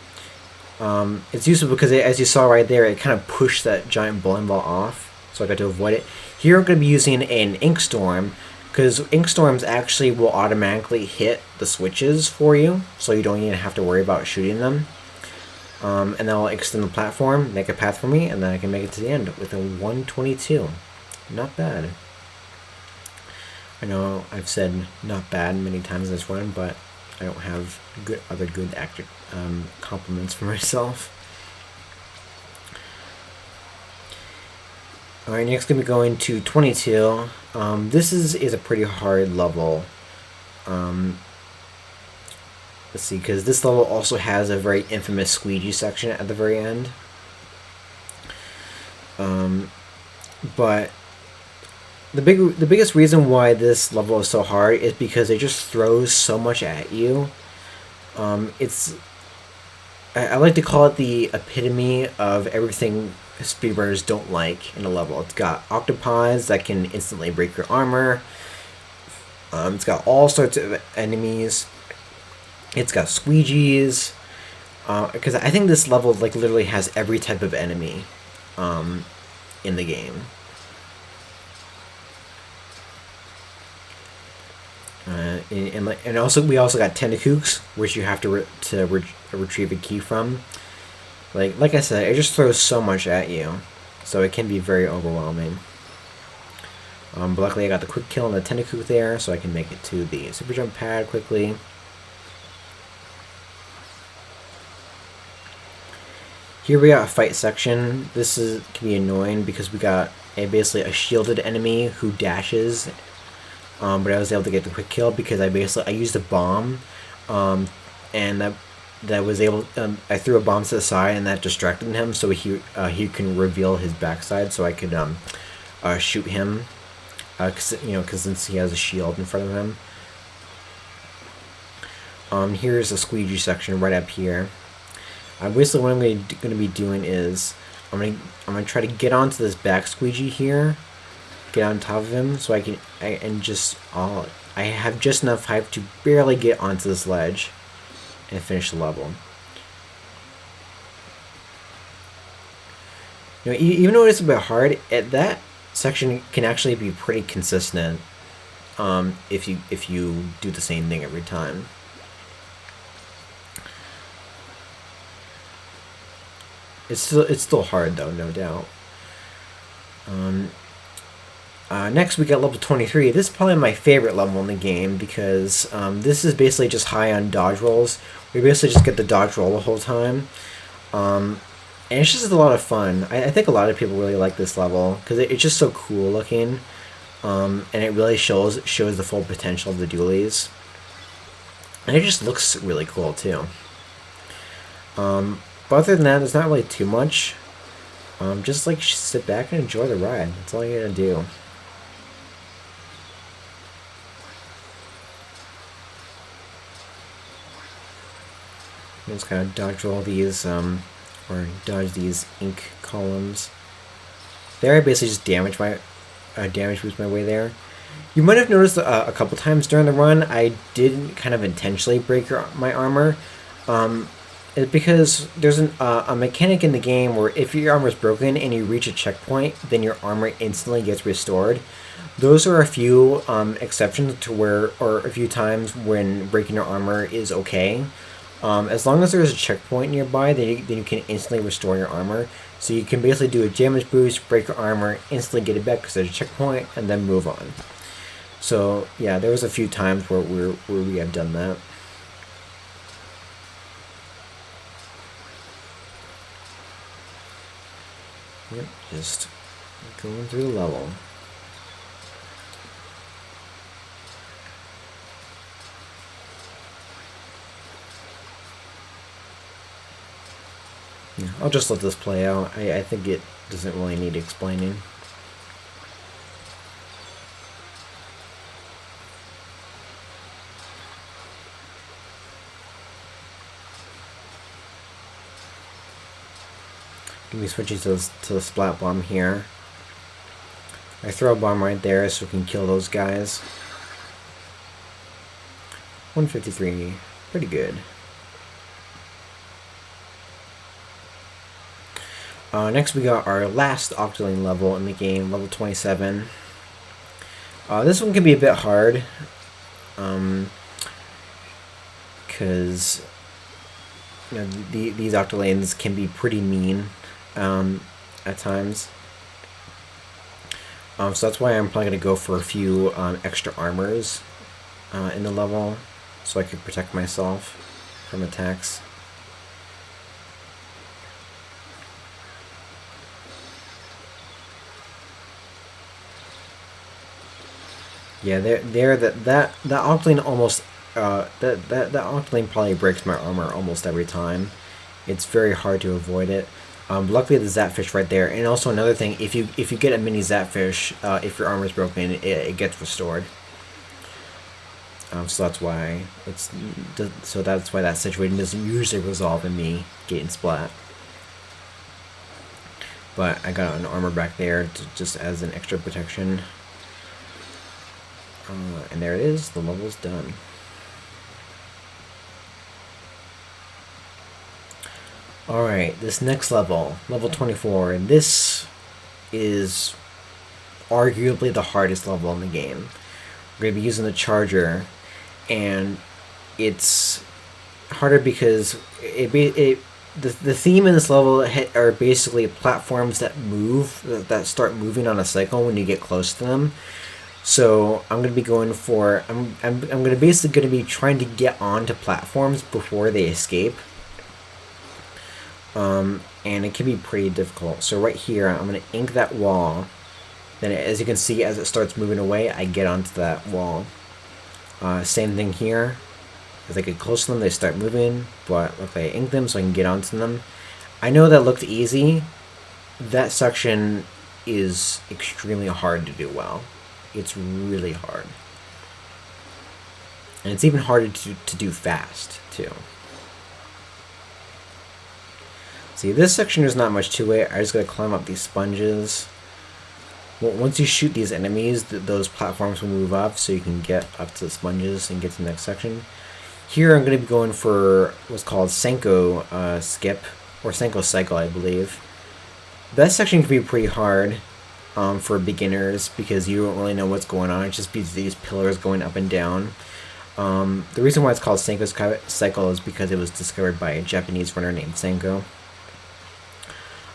A: It's useful because as you saw right there, it kind of pushed that giant bowling ball off, so I got to avoid it. Here I'm going to be using an ink storm, because ink storms actually will automatically hit the switches for you, so you don't even have to worry about shooting them. and that will extend the platform, make a path for me, and then I can make it to the end with a 122. Not bad. I know I've said not bad many times in this run, but I don't have other good compliments for myself. Alright, next going to be going to 22. This is a pretty hard level. Let's see, because this level also has a very infamous squeegee section at the very end. But the biggest reason why this level is so hard is because it just throws so much at you. I like to call it the epitome of everything speedrunners don't like in a level. It's got octopods that can instantly break your armor. It's got all sorts of enemies. It's got squeegees. Because I think this level like literally has every type of enemy in the game. And also we also got tentacooks, which you have to retrieve a key from. Like I said, it just throws so much at you, so it can be very overwhelming. But luckily I got the quick kill on the Tendakook there, so I can make it to the super jump pad quickly. Here we got a fight section. This can be annoying because we got basically a shielded enemy who dashes. But I was able to get the quick kill because I used a bomb, and that was able. I threw a bomb to the side and that distracted him, so he can reveal his backside, so I could shoot him, because since he has a shield in front of him. Here's a squeegee section right up here. Basically, what I'm going to be doing is I'm gonna try to get onto this back squeegee here. Get on top of him so I have just enough height to barely get onto this ledge and finish the level. Even though it's a bit hard, that section can actually be pretty consistent if you do the same thing every time. It's still hard though, no doubt. Next we got level 23. This is probably my favorite level in the game because this is basically just high on dodge rolls. We basically just get the dodge roll the whole time. And it's just a lot of fun. I think a lot of people really like this level because it's just so cool looking. And it really shows the full potential of the dualies. And it just looks really cool too. But other than that, there's not really too much. Just like sit back and enjoy the ride. That's all you gotta do. Just kind of dodge roll these, or dodge these ink columns. There, I basically just damage boost my way there. You might have noticed a couple times during the run I didn't kind of intentionally break my armor. It's because there's a mechanic in the game where if your armor is broken and you reach a checkpoint, then your armor instantly gets restored. Those are a few exceptions to or a few times when breaking your armor is okay. As long as there's a checkpoint nearby, then you can instantly restore your armor. So you can basically do a damage boost, break your armor, instantly get it back because there's a checkpoint, and then move on. So yeah, there was a few times where we have done that. Yep, just going through the level. Yeah, I'll just let this play out. I think it doesn't really need explaining. Gonna be switching to the splat bomb here. I throw a bomb right there so we can kill those guys. 153, pretty good. Next we got our last Octoling level in the game, level 27. This one can be a bit hard, because you know, these Octolanes can be pretty mean at times. So that's why I'm probably going to go for a few extra armors in the level, so I can protect myself from attacks. Yeah, that Octolane almost that Octolane probably breaks my armor almost every time. It's very hard to avoid it. Luckily, the Zapfish right there, and also another thing, if you get a mini Zapfish, if your armor is broken, it gets restored. So that's why that situation doesn't usually resolve in me getting splat. But I got an armor back there just as an extra protection. And there it is. The level's done. Alright, this next level, level 24, this is arguably the hardest level in the game. We're going to be using the charger, and it's harder because the theme in this level are basically platforms that move, that start moving on a cycle when you get close to them. So I'm going to be going for, I'm going to basically be trying to get onto platforms before they escape. And it can be pretty difficult. So right here, I'm going to ink that wall. Then as you can see, as it starts moving away, I get onto that wall. Same thing here. As I get close to them, they start moving, but luckily I ink them so I can get onto them. I know that looked easy. That section is extremely hard to do well. It's really hard. And it's even harder to do fast, too. See, this section is not much to it. I just gotta climb up these sponges. Well, once you shoot these enemies, those platforms will move up, so you can get up to the sponges and get to the next section. Here I'm gonna be going for what's called Senko skip, or Senko cycle, I believe. That section can be pretty hard for beginners because you don't really know what's going on. It's just these pillars going up and down. The reason why it's called Senko cycle is because it was discovered by a Japanese runner named Senko.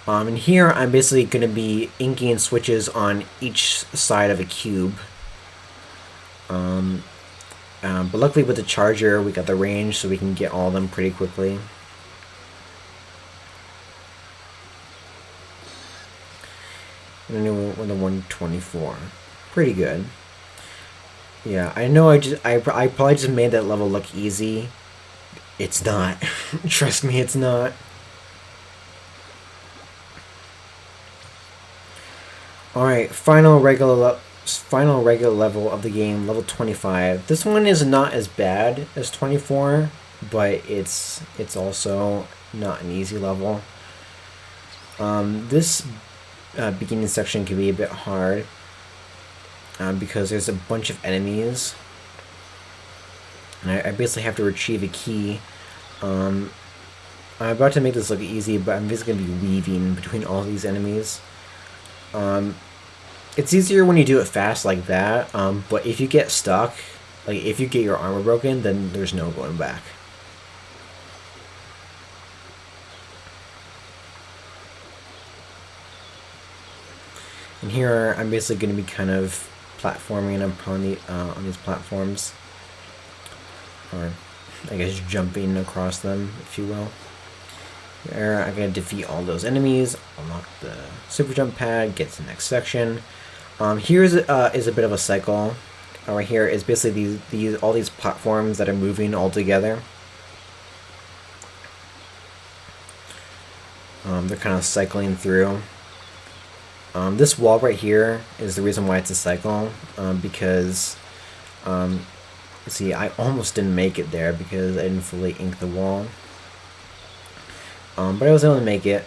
A: And here I'm basically going to be inking switches on each side of a cube. But luckily with the charger we got the range so we can get all of them pretty quickly. And then with the 124. Pretty good. Yeah, I know I probably just made that level look easy. It's not. Trust me, it's not. Alright, final regular level of the game, level 25. This one is not as bad as 24, but it's also not an easy level. This beginning section can be a bit hard because there's a bunch of enemies, and I basically have to retrieve a key. I'm about to make this look easy, but I'm just going to be weaving between all these enemies. It's easier when you do it fast like that, but if you get stuck, like if you get your armor broken, then there's no going back. And here I'm basically going to be kind of platforming upon on these platforms, or I guess jumping across them, if you will. There, I'm going to defeat all those enemies, unlock the super jump pad, get to the next section. Here is a bit of a cycle. Right here is basically all these platforms that are moving all together. They're kind of cycling through. This wall right here is the reason why it's a cycle, because see, I almost didn't make it there because I didn't fully ink the wall. But I was able to make it.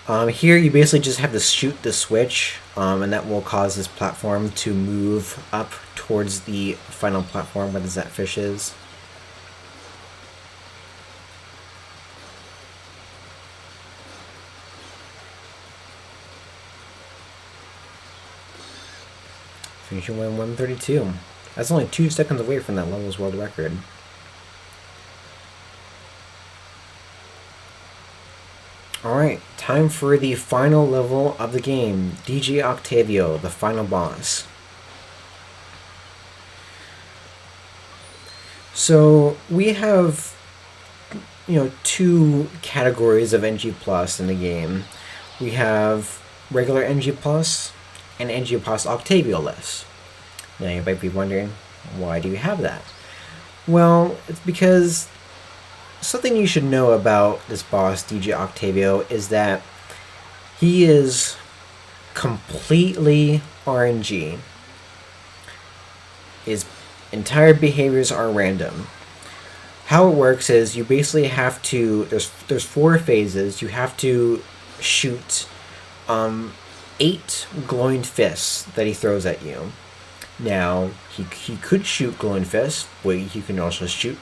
A: Here you basically just have to shoot the switch, and that will cause this platform to move up towards the final platform where the Zapfish is. Finishing in 132. That's only 2 seconds away from that level's world record. Alright, time for the final level of the game, DJ Octavio, the final boss. So we have, two categories of NG Plus in the game. We have regular NG Plus and NG Plus Octavio-less. Now you might be wondering, why do you have that? Well, it's because something you should know about this boss, DJ Octavio, is that he is completely RNG. His entire behaviors are random. How it works is you basically have to, there's 4 phases. You have to shoot 8 glowing fists that he throws at you. Now, he could shoot glowing fists, but he can also shoot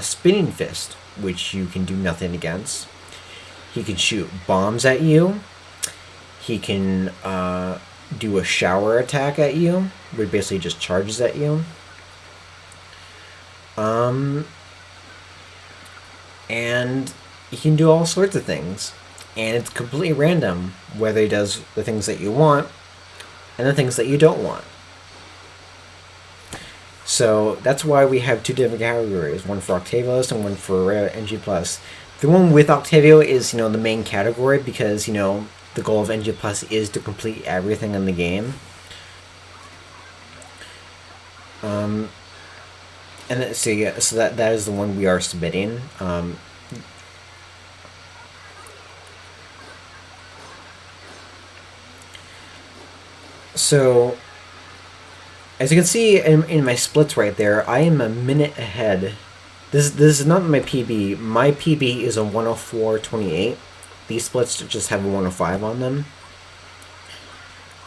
A: spinning fist, which you can do nothing against. He can shoot bombs at you. He can do a shower attack at you, which basically just charges at you. And he can do all sorts of things. And it's completely random whether he does the things that you want and the things that you don't want. So that's why we have 2 different categories, one for Octavio and one for NG+. The one with Octavio is, the main category because, the goal of NG+ is to complete everything in the game. And so that is the one we are submitting. So, as you can see in my splits right there, I am a minute ahead. This is not my PB. My PB is a 104.28. These splits just have a 105 on them.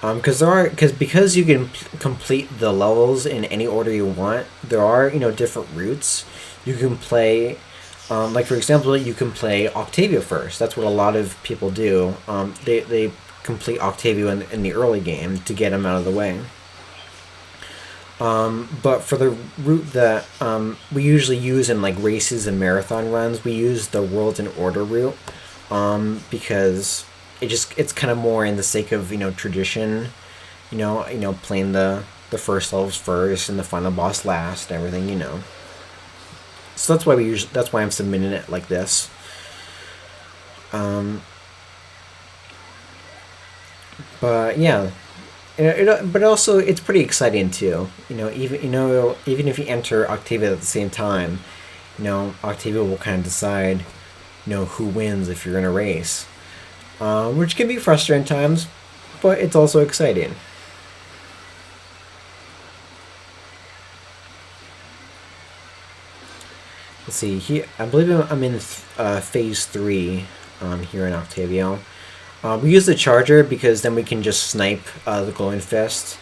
A: Because you can complete the levels in any order you want. There are different routes. You can play, like for example, you can play Octavio first. That's what a lot of people do. They complete Octavio in the early game to get him out of the way. But for the route that we usually use in like races and marathon runs, we use the World in Order route because it's kind of more in the sake of tradition, playing the first levels first and the final boss last and everything, So that's why I'm submitting it like this. But yeah. But also it's pretty exciting too. Even if you enter Octavio at the same time, Octavio will kind of decide, who wins if you're in a race, which can be frustrating times, but it's also exciting. Let's see. Here, I believe I'm in phase 3 here in Octavio. We use the charger because then we can just snipe the glowing fist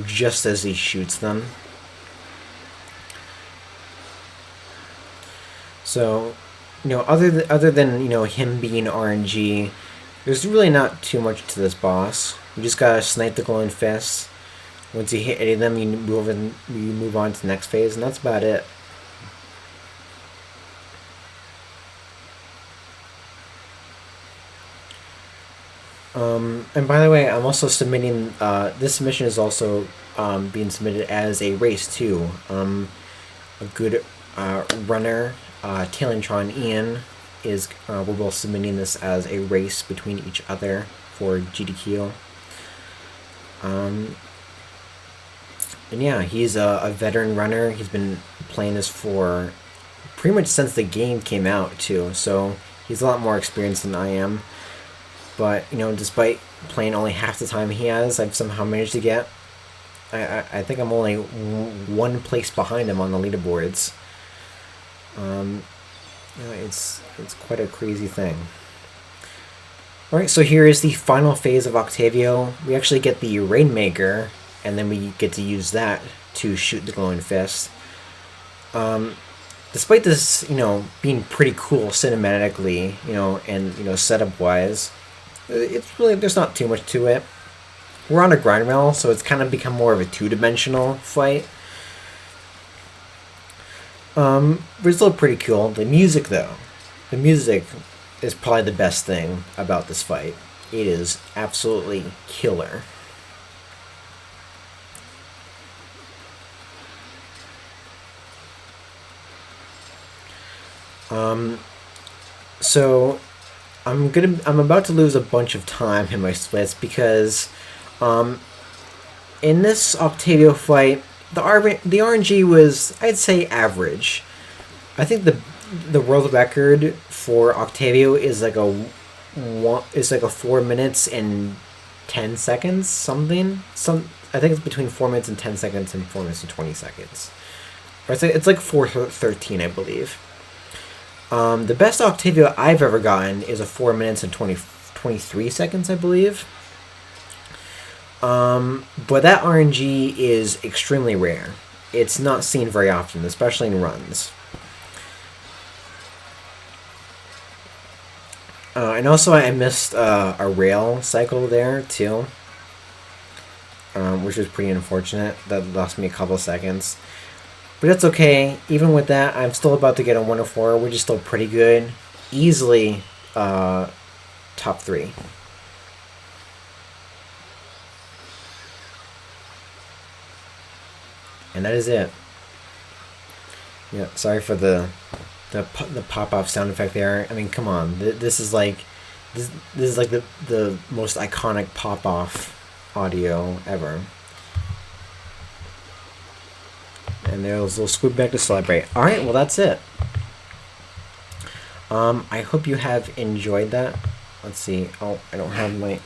A: just as he shoots them. So, other than him being RNG, there's really not too much to this boss. You just gotta snipe the glowing fists. Once you hit any of them, you move on to the next phase, and that's about it. And by the way, I'm also submitting, this submission is also being submitted as a race too. A good runner, Talentron Ian, we're both submitting this as a race between each other for GDQ. And yeah, he's a veteran runner. He's been playing this for pretty much since the game came out too, so he's a lot more experienced than I am. But, despite playing only half the time he has, I've somehow managed to get... I think I'm only 1 place behind him on the leaderboards. It's quite a crazy thing. Alright, so here is the final phase of Octavio. We actually get the Rainmaker, and then we get to use that to shoot the glowing fist. Despite this, being pretty cool cinematically, and, setup-wise, it's really, there's not too much to it. We're on a grind rail, so it's kind of become more of a 2-dimensional fight. But it's still pretty cool. The music, though. The music is probably the best thing about this fight. It is absolutely killer. So I'm about to lose a bunch of time in my splits because in this Octavio fight, the RNG was, I'd say, average. I think the world record for Octavio is like a 4 minutes and 10 seconds something. I think it's between 4 minutes and 10 seconds and 4 minutes and 20 seconds. Or it's like 4:13, I believe. The best Octavio I've ever gotten is a 4 minutes and 23 seconds, I believe. But that RNG is extremely rare. It's not seen very often, especially in runs. And also I missed a rail cycle there too, which was pretty unfortunate. That lost me a couple seconds. But it's okay. Even with that, I'm still about to get a 104, which is still pretty good. Easily top 3. And that is it. Yeah, sorry for the pop-off sound effect there. I mean, come on. This is like the most iconic pop-off audio ever. And there's a little swoop back to celebrate. Alright, well that's it. I hope you have enjoyed that. Let's see. Oh, I don't have my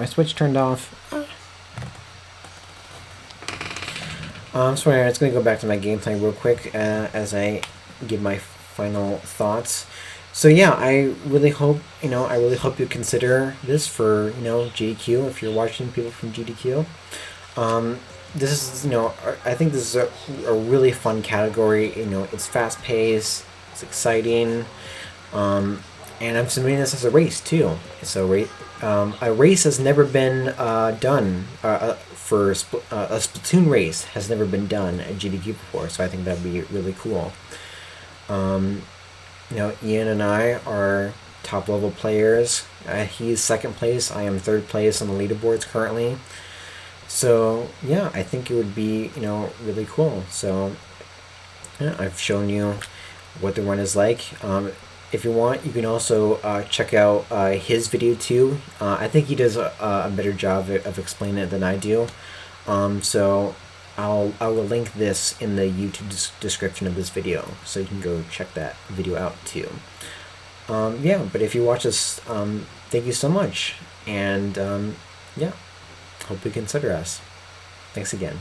A: switch turned off. So I'm just going to go back to my gameplay real quick as I give my final thoughts. So yeah, I really hope you consider this for, GDQ, if you're watching people from GDQ. This is, I think this is a really fun category. It's fast paced, it's exciting, and I'm submitting this as a race too. So a race has never been done for a Splatoon race has never been done at GDQ before. So I think that'd be really cool. Ian and I are top level players. He's second place. I am third place on the leaderboards currently. So yeah, I think it would be really cool. So yeah, I've shown you what the run is like. If you want, you can also check out his video too. I think he does a better job of explaining it than I do. So I will link this in the YouTube description of this video, so you can go check that video out too. Yeah, but if you watch this, thank you so much, and yeah, hope you consider us. Thanks again.